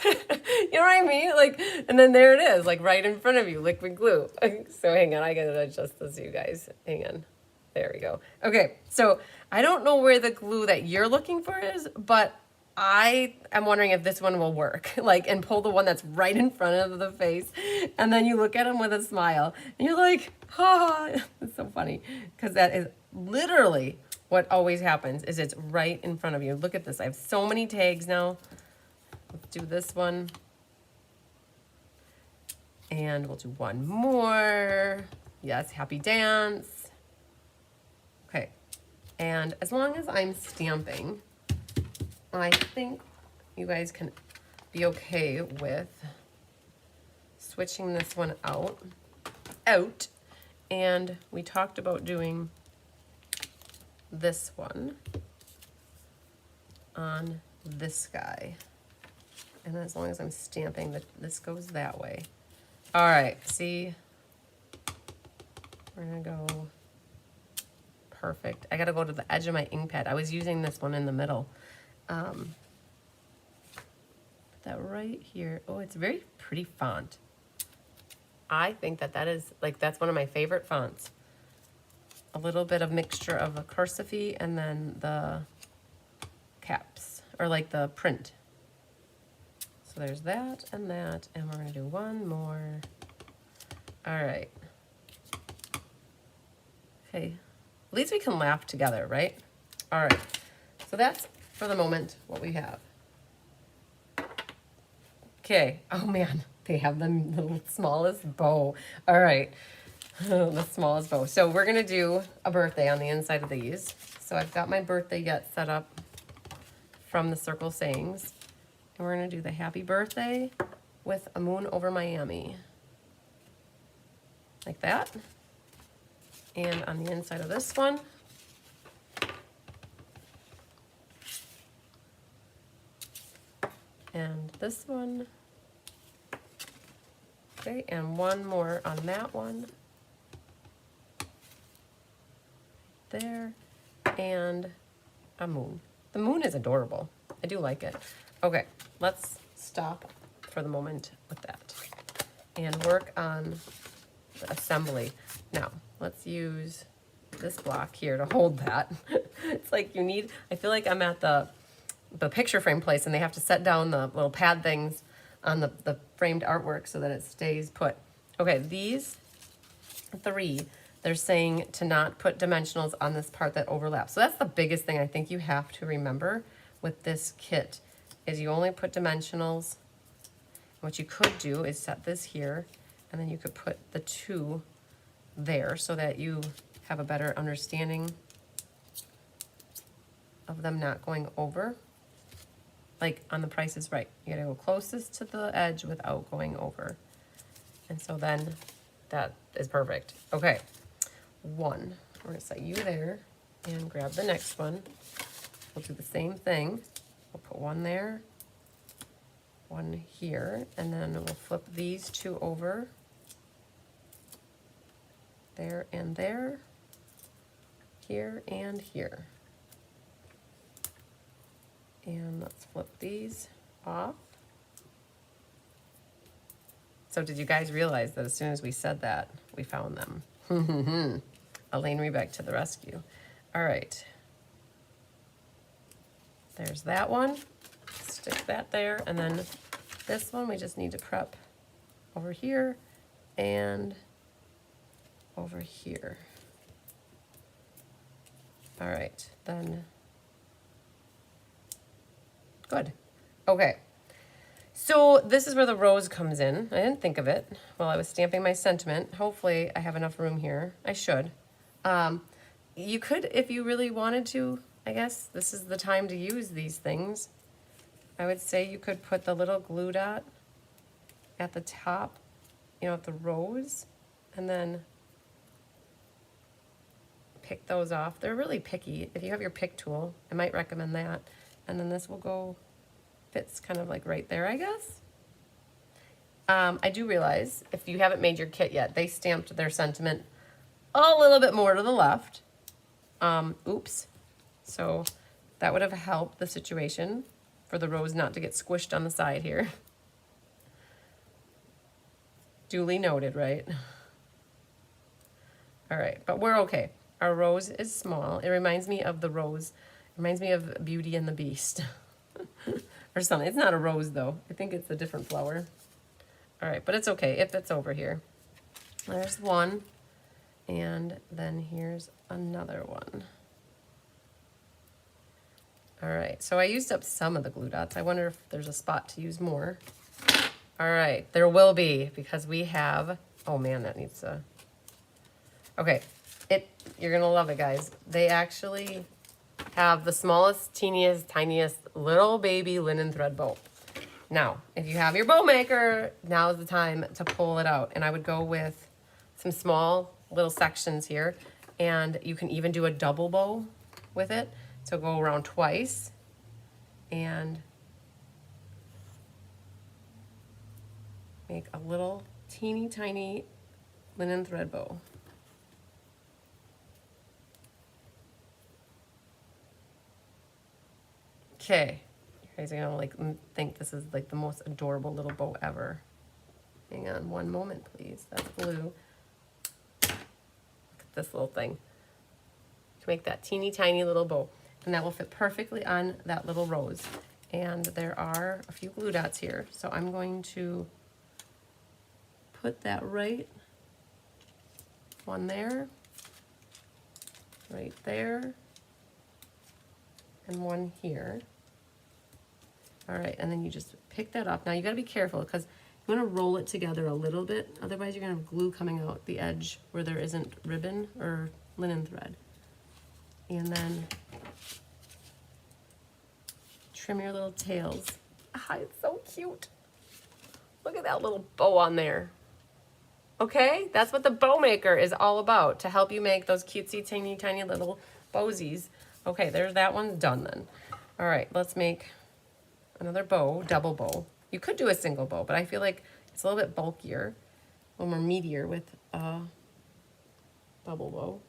S1: You know what I mean? Like, and then there it is, like right in front of you, liquid glue. So hang on, I gotta adjust this, you guys. Hang on. There we go. Okay, so I don't know where the glue that you're looking for is, but I am wondering if this one will work. Like, and pull the one that's right in front of the face, and then you look at them with a smile, and you're like, ha! It's so funny because that is literally what always happens. Is it's right in front of you. Look at this. I have so many tags now. Let's do this one. And we'll do one more. Yes, happy dance. Okay. And as long as I'm stamping, I think you guys can be okay with switching this one out. And we talked about doing this one on this guy. And as long as I'm stamping, this goes that way. All right, see? We're gonna go perfect. I gotta go to the edge of my ink pad. I was using this one in the middle. Put that right here. Oh, it's a very pretty font. I think that that is, like, that's one of my favorite fonts. A little bit of mixture of a cursive and then the caps, or like the print. So there's that, and we're gonna do one more. All right. Okay, at least we can laugh together, right? All right, so that's, for the moment, what we have. Okay, oh man, they have the little smallest bow. All right, the smallest bow. So we're gonna do a birthday on the inside of these. So I've got my birthday yet set up from the Circle Sayings. And we're gonna do the happy birthday with a moon over Miami. Like that. And on the inside of this one, and this one. Okay, and one more on that one. There, and a moon. The moon is adorable. I do like it. Okay, let's stop for the moment with that and work on the assembly. Now, let's use this block here to hold that. It's like you need, I feel like I'm at the picture frame place and they have to set down the little pad things on the framed artwork so that it stays put. Okay, these three, they're saying to not put dimensionals on this part that overlaps. So that's the biggest thing I think you have to remember with this kit is you only put dimensionals. What you could do is set this here, and then you could put the two there so that you have a better understanding of them not going over. Like on The Price is Right, you gotta go closest to the edge without going over. And so then that is perfect. Okay, one, we're gonna set you there and grab the next one. We'll do the same thing. We'll put one there, one here, and then we'll flip these two over. There and there, here and here. And let's flip these off. So did you guys realize that as soon as we said that, we found them? Elaine Rebeck to the rescue. All right. There's that one. Stick that there. And then this one we just need to prep over here and over here. All right, then. Good. Okay. So this is where the rose comes in. I didn't think of it while I was stamping my sentiment. Hopefully I have enough room here. I should. You could, if you really wanted to, I guess this is the time to use these things. I would say you could put the little glue dot at the top, you know, at the rose, and then pick those off. They're really picky. If you have your pick tool, I might recommend that. And then this will go, fits kind of like right there, I guess. I do realize if you haven't made your kit yet, they stamped their sentiment a little bit more to the left. Oops. So that would have helped the situation for the rose not to get squished on the side here. Duly noted, right? All right, but we're okay. Our rose is small. It reminds me of the rose. It reminds me of Beauty and the Beast. Or something. It's not a rose though. I think it's a different flower. All right, but it's okay. It fits over here. There's one. And then here's another one. All right, so I used up some of the glue dots. I wonder if there's a spot to use more. All right, there will be, because we have, oh man, that needs to, okay. You're gonna love it, guys. They actually have the smallest, teeniest, tiniest little baby linen thread bow. Now, if you have your bow maker, now is the time to pull it out. And I would go with some small little sections here, and you can even do a double bow with it. So go around twice and make a little teeny tiny linen thread bow. Okay, you guys are gonna like think this is like the most adorable little bow ever. Hang on one moment, please. That's glue. Look at this little thing. To make that teeny tiny little bow. And that will fit perfectly on that little rose. And there are a few glue dots here. So I'm going to put that right one there, right there, and one here. All right, and then you just pick that up. Now you gotta be careful because you wanna roll it together a little bit. Otherwise you're gonna have glue coming out the edge where there isn't ribbon or linen thread. And then trim your little tails. Ah, it's so cute. Look at that little bow on there. Okay, that's what the bow maker is all about, to help you make those cutesy, tiny, tiny little bowsies. Okay, there's that one done then. All right, let's make another bow, double bow. You could do a single bow, but I feel like it's a little bit bulkier, a little more meatier with a double bow.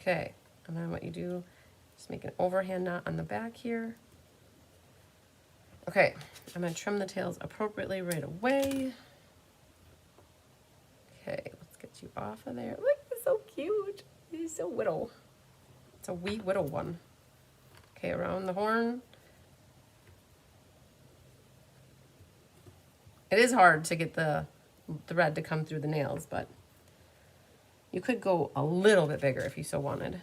S1: Okay, and then what you do, just make an overhand knot on the back here. Okay, I'm gonna trim the tails appropriately right away. Okay, let's get you off of there. Look, it's so cute. He's so little. It's a wee little one. Okay, around the horn. It is hard to get the thread to come through the nails, but you could go a little bit bigger if you so wanted.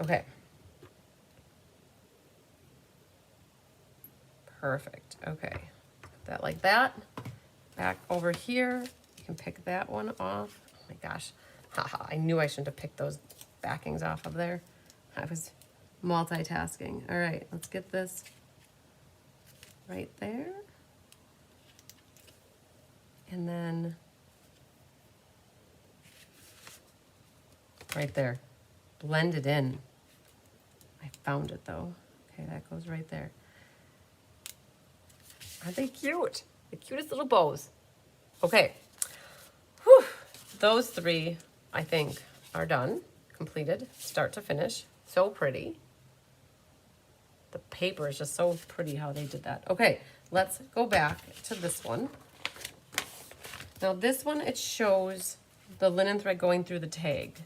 S1: Okay. Perfect. Okay. Put that like that. Back over here. You can pick that one off. Oh my gosh. Haha, I knew I shouldn't have picked those backings off of there. I was multitasking. All right, let's get this right there. And then right there. Blend it in. I found it though. Okay, that goes right there. Aren't they cute? The cutest little bows. Okay. Whew. Those three, I think, are done. Completed, start to finish. So pretty. The paper is just so pretty how they did that. Okay, let's go back to this one. Now this one, it shows the linen thread going through the tag.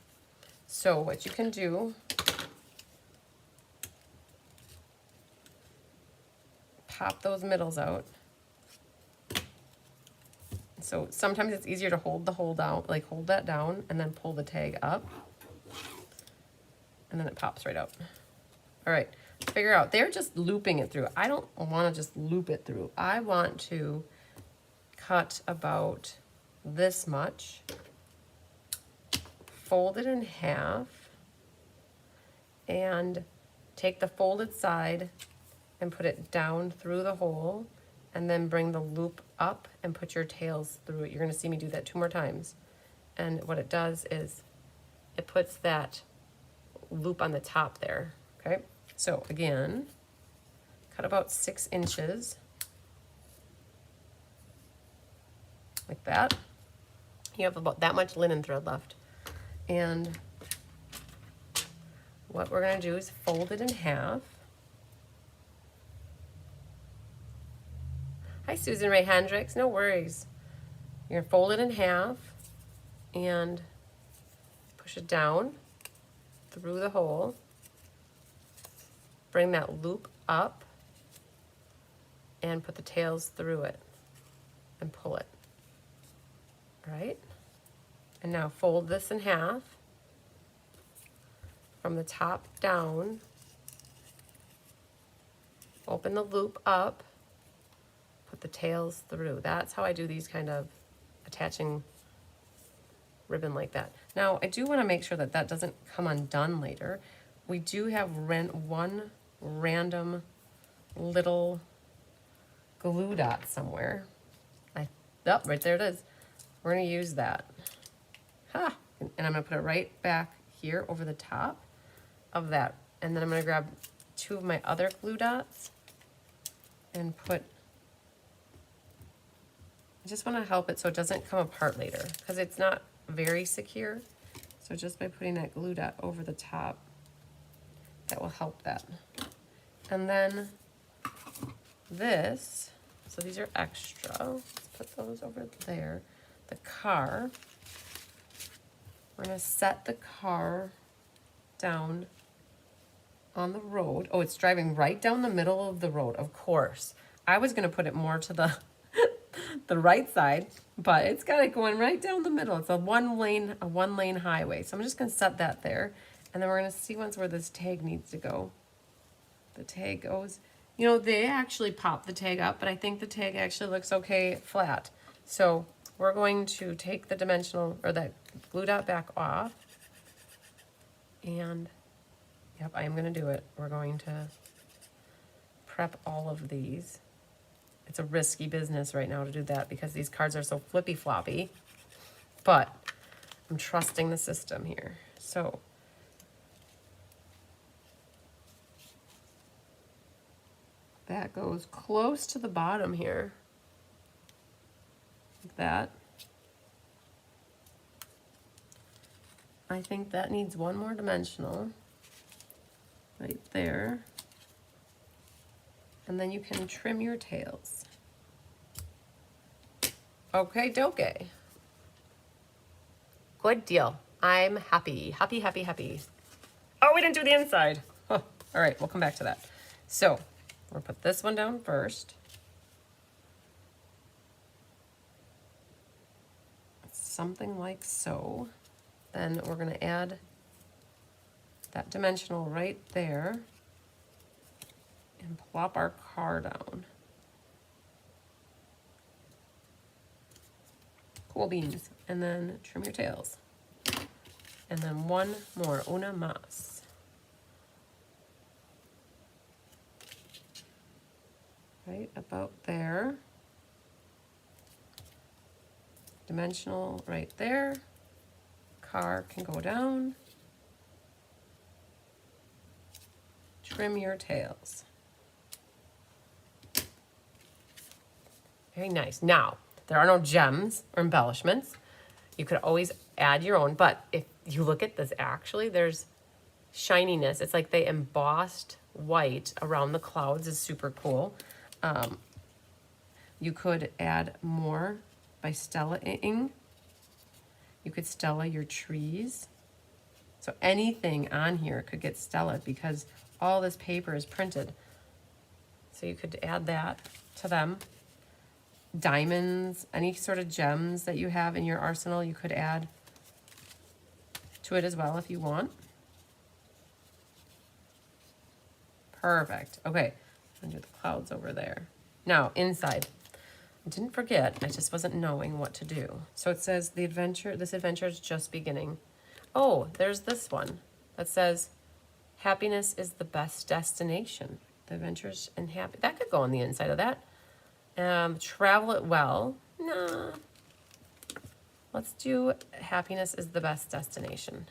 S1: So what you can do, pop those middles out. So sometimes it's easier to hold the hole down, like hold that down and then pull the tag up. And then it pops right out. All right, figure out, they're just looping it through. I don't want to just loop it through. I want to cut about this much, fold it in half, and take the folded side and put it down through the hole, and then bring the loop up and put your tails through it. You're gonna see me do that 2 more times. And what it does is it puts that loop on the top there, okay? So again, cut about 6 inches, like that. You have about that much linen thread left. And what we're gonna do is fold it in half. Hi, Susan Ray Hendricks, no worries. You're gonna fold it in half and push it down through the hole. Bring that loop up and put the tails through it and pull it. All right? And now fold this in half from the top down. Open the loop up, put the tails through. That's how I do these kind of attaching ribbon like that. Now, I do want to make sure that that doesn't come undone later. We do have one random little glue dot somewhere. Oh, right there it is. We're going to use that. Ha! And I'm going to put it right back here over the top of that. And then I'm going to grab 2 of my other glue dots and put, I just want to help it so it doesn't come apart later because it's not very secure. So just by putting that glue dot over the top, that will help that. And then this, So these are extra. Let's put those over there. The car. We're going to set the car down on the road. Oh, it's driving right down the middle of the road, of course. I was going to put it more to the the right side, but it's got it going right down the middle. It's a one lane highway. So I'm just going to set that there. And then we're going to sequence where this tag needs to go. The tag goes, you know, they actually pop the tag up, but I think the tag actually looks okay flat. So we're going to take the dimensional, or that glue dot back off. And, yep, I am going to do it. We're going to prep all of these. It's a risky business right now to do that because these cards are so flippy floppy, but I'm trusting the system here. So that goes close to the bottom here, like that. I think that needs one more dimensional right there. And then you can trim your tails. Okay, doke. Good deal. I'm happy, happy, happy, happy. Oh, we didn't do the inside. Huh. All right, we'll come back to that. So we'll put this one down first. Something like so. Then we're going to add that dimensional right there and plop our car down. Cool beans. And then trim your tails. And then one more, una más. Right about there. Dimensional right there. Car can go down. Trim your tails. Very nice. Now, there are no gems or embellishments. You could always add your own, but if you look at this, actually, there's shininess. It's like they embossed white around the clouds. Is super cool. You could add more by Stella-ing. You could Stella your trees. So anything on here could get Stella because all this paper is printed. So you could add that to them. Diamonds, any sort of gems that you have in your arsenal, you could add to it as well if you want. Perfect. Okay, I'm gonna do the clouds over there. Now, inside. I didn't forget, I just wasn't knowing what to do. So it says this adventure is just beginning. Oh, there's this one that says, happiness is the best destination. The adventures and happy, that could go on the inside of that. Travel it well. Nah. Let's do happiness is the best destination.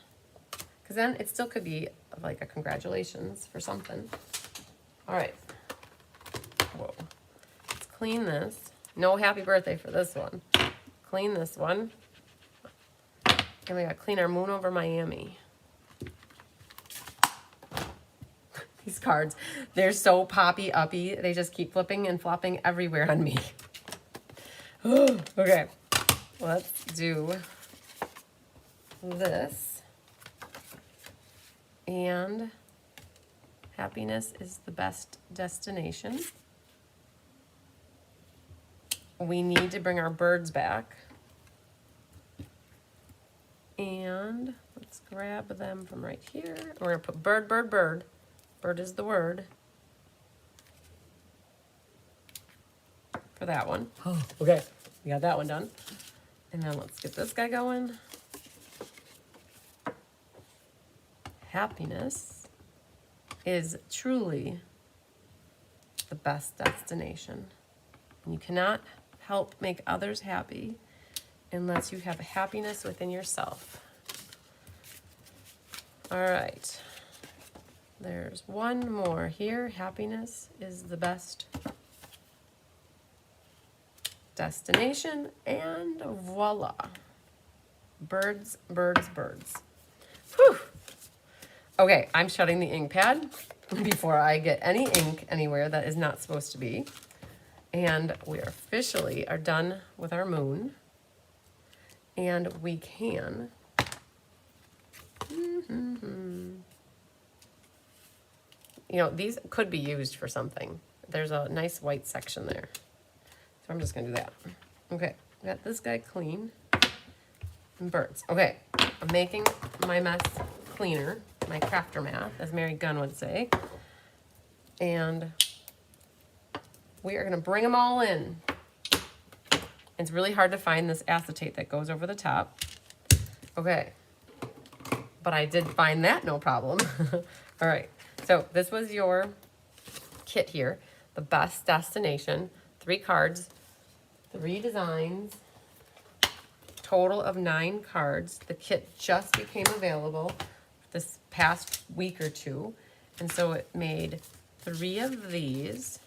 S1: Because then it still could be like a congratulations for something. All right. Whoa. Let's clean this. No happy birthday for this one. Clean this one. And we gotta clean our moon over Miami. These cards, they're so poppy-uppy. They just keep flipping and flopping everywhere on me. Okay, let's do this. And happiness is the best destination. We need to bring our birds back. And let's grab them from right here. We're gonna put bird, bird, bird. Bird is the word for that one. Oh, okay. We got that one done. And then let's get this guy going. Happiness is truly the best destination. And you cannot help make others happy unless you have happiness within yourself. All right. There's one more here. Happiness is the best destination. And voila. Birds, birds, birds. Whew. Okay, I'm shutting the ink pad before I get any ink anywhere that is not supposed to be. And we officially are done with our moon. And we can, you know, these could be used for something. There's a nice white section there. So I'm just gonna do that. Okay, got this guy clean. And birds. Okay, I'm making my mess cleaner, my crafter math, as Mary Gunn would say. And we are gonna bring them all in. It's really hard to find this acetate that goes over the top. Okay, but I did find that, no problem. All right, so this was your kit here, the best destination, 3 cards, 3 designs, total of 9 cards. The kit just became available this past week or 2, and so it made 3 of these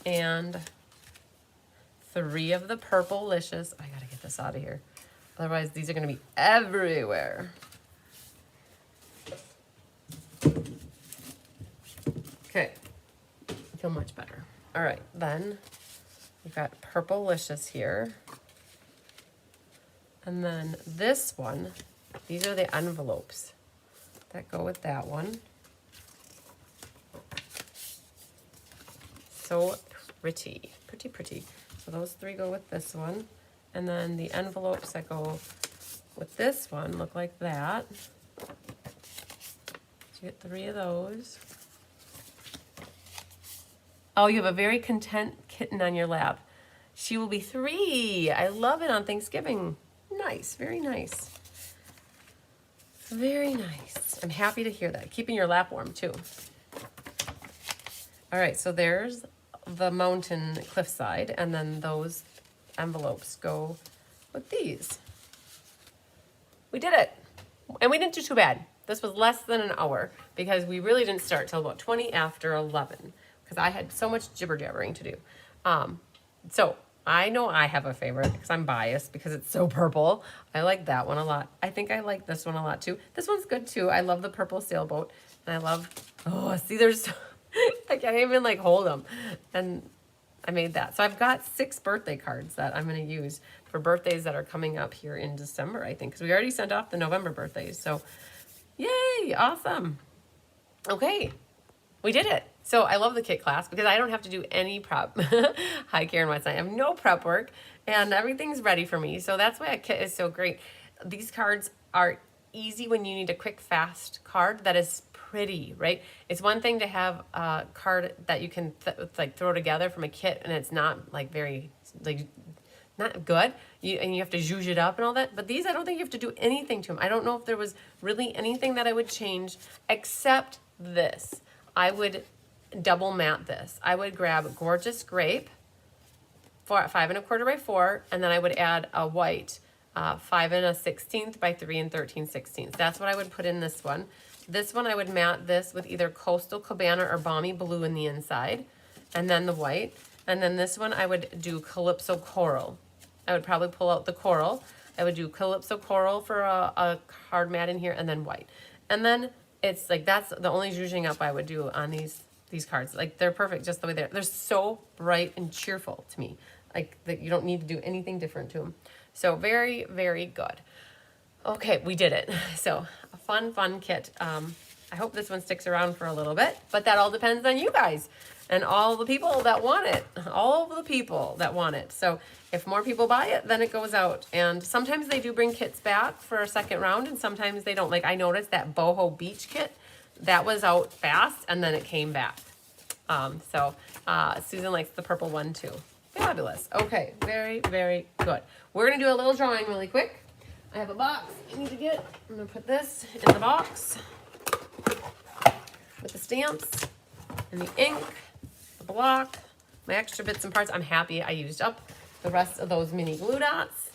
S1: and 3 of the Purple-licious. I gotta get this out of here. Otherwise, these are gonna be everywhere. Okay, I feel much better. All right, then we've got Purple-licious here. And then this one, these are the envelopes that go with that one. So pretty, pretty, pretty. So those 3 go with this one. And then the envelopes that go with this one look like that. So you get 3 of those. Oh, you have a very content kitten on your lap. She will be 3. I love it on Thanksgiving. Nice, very nice. Very nice. I'm happy to hear that. Keeping your lap warm too. All right, so there's the mountain cliffside, and then those envelopes go with these. We did it. And we didn't do too bad. This was less than an hour because we really didn't start till about 20 after 11 because I had so much jibber jabbering to do. So I know I have a favorite because I'm biased because it's so purple. I like that one a lot. I think I like this one a lot too. This one's good too. I love the purple sailboat, and I love, oh, see, there's, I can't even like hold them. And I made that. So I've got 6 birthday cards that I'm going to use for birthdays that are coming up here in December, I think, because we already sent off the November birthdays. So yay, awesome. Okay, we did it. So I love the kit class because I don't have to do any prep. Hi, Karen Watson. I have no prep work and everything's ready for me. So that's why a kit is so great. These cards are easy when you need a quick, fast card that is pretty, right? It's one thing to have a card that you can like throw together from a kit and it's not like very, like, not good. And you have to zhuzh it up and all that. But these, I don't think you have to do anything to them. I don't know if there was really anything that I would change except this. I would double mat this. I would grab Gorgeous Grape, 5 1/4 by 4, and then I would add a white, 5 1/16 by 3 13/16. That's what I would put in this one. This one I would mat this with either Coastal Cabana or Balmy Blue in the inside, and then the white. And then this one I would do Calypso Coral. I would probably pull out the coral. I would do Calypso Coral for a hard mat in here, and then white. And then it's like, that's the only zhuzhing up I would do on these cards. Like, they're perfect just the way they're so bright and cheerful to me. Like, that you don't need to do anything different to them. So very, very good. Okay, we did it. So a fun kit. I hope this one sticks around for a little bit, but that all depends on you guys and all the people that want it. All of the people that want it. So if more people buy it, then it goes out. And sometimes they do bring kits back for a second round, and sometimes they don't. Like, I noticed that Boho Beach kit, that was out fast, and then it came back. Susan likes the purple one too. Fabulous. Okay, very, very good. We're gonna do a little drawing really quick. I have a box I need to get. I'm gonna put this in the box with the stamps and the ink, the block, my extra bits and parts. I'm happy I used up the rest of those mini glue dots.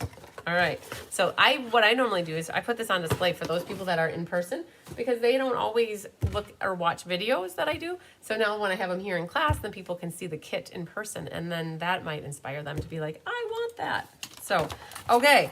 S1: All right, so what I normally do is I put this on display for those people that are in person because they don't always look or watch videos that I do. So now when I have them here in class, then people can see the kit in person, and then that might inspire them to be like, I want that. So, okay,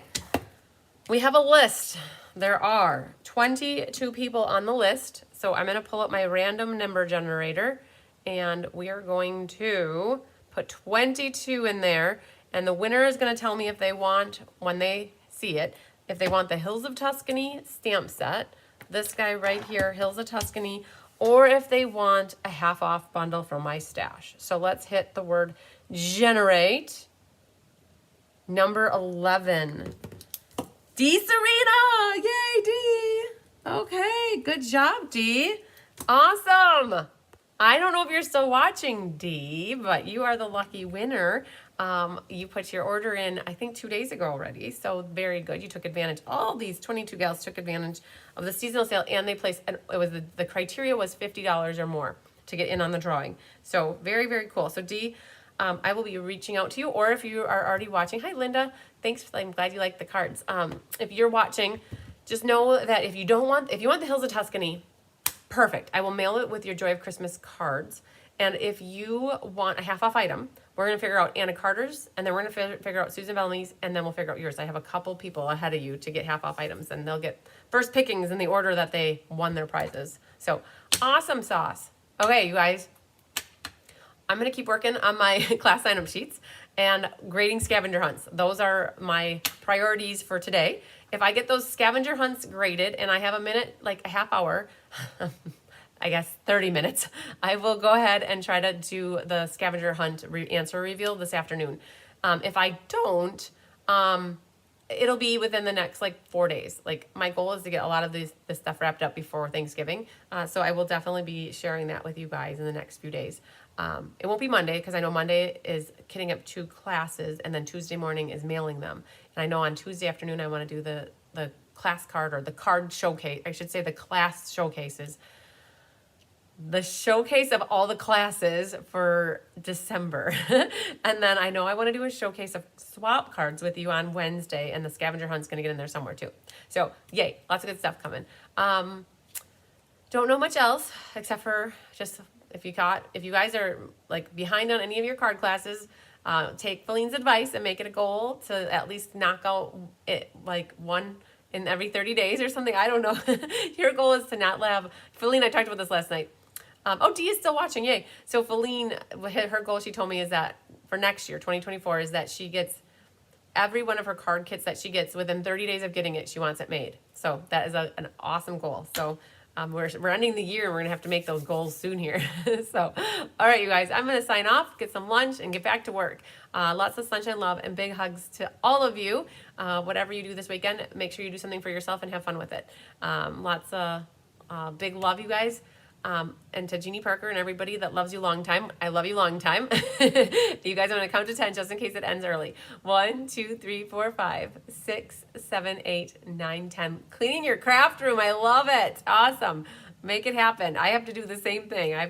S1: we have a list. There are 22 people on the list. So I'm gonna pull up my random number generator and we are going to put 22 in there, and the winner is going to tell me if they want, when they see it, if they want the Hills of Tuscany stamp set, this guy right here, Hills of Tuscany, or if they want a half off bundle from my stash. So let's hit the word generate. Number 11. D Serena! Yay, D! Okay, good job, D. Awesome! I don't know if you're still watching, D, but you are the lucky winner. You put your order in, I think, 2 days ago already, so very good. You took advantage. All these 22 gals took advantage of the seasonal sale, and they placed, it was the criteria was $50 or more to get in on the drawing. So very, very cool. So D, I will be reaching out to you, or if you are already watching, hi Linda, thanks. I'm glad you like the cards. If you're watching, just know that if you want the Hills of Tuscany, perfect. I will mail it with your Joy of Christmas cards. And if you want a half off item, we're going to figure out Anna Carter's, and then we're going to figure out Susan Bellamy's, and then we'll figure out yours. I have a couple people ahead of you to get half off items, and they'll get first pickings in the order that they won their prizes. So awesome sauce. Okay, you guys. I'm going to keep working on my class sign-up sheets and grading scavenger hunts. Those are my priorities for today. If I get those scavenger hunts graded and I have a minute, like a half hour, I guess 30 minutes, I will go ahead and try to do the scavenger hunt answer reveal this afternoon. If I don't, it'll be within the next 4 days. My goal is to get a lot of this stuff wrapped up before Thanksgiving. So I will definitely be sharing that with you guys in the next few days. It won't be Monday because I know Monday is kitting up 2 classes, and then Tuesday morning is mailing them. And I know on Tuesday afternoon I want to do the class card, or the card showcase. I should say the class showcases. The showcase of all the classes for December. And then I know I want to do a showcase of swap cards with you on Wednesday, and the scavenger hunt's going to get in there somewhere too. So yay, lots of good stuff coming. Don't know much else except for just if you guys are behind on any of your card classes, take Feline's advice and make it a goal to at least knock out it one in every 30 days or something. I don't know. Your goal is to not have Feline. I talked about this last night. Dee is still watching. Yay. So Feline, her goal, she told me, is that for next year, 2024, is that she gets every one of her card kits that she gets within 30 days of getting it. She wants it made. So that is an awesome goal. So we're ending the year, and we're going to have to make those goals soon here. So, all right, you guys, I'm going to sign off, get some lunch, and get back to work. Lots of sunshine, love, and big hugs to all of you. Whatever you do this weekend, make sure you do something for yourself and have fun with it. Lots of big love, you guys. And to Jeannie Parker and everybody that loves you long time, I love you long time. You guys, I'm going to count to 10 just in case it ends early. 1, 2, 3, 4, 5, 6, 7, 8, 9, 10. Cleaning your craft room. I love it. Awesome. Make it happen. I have to do the same thing. I've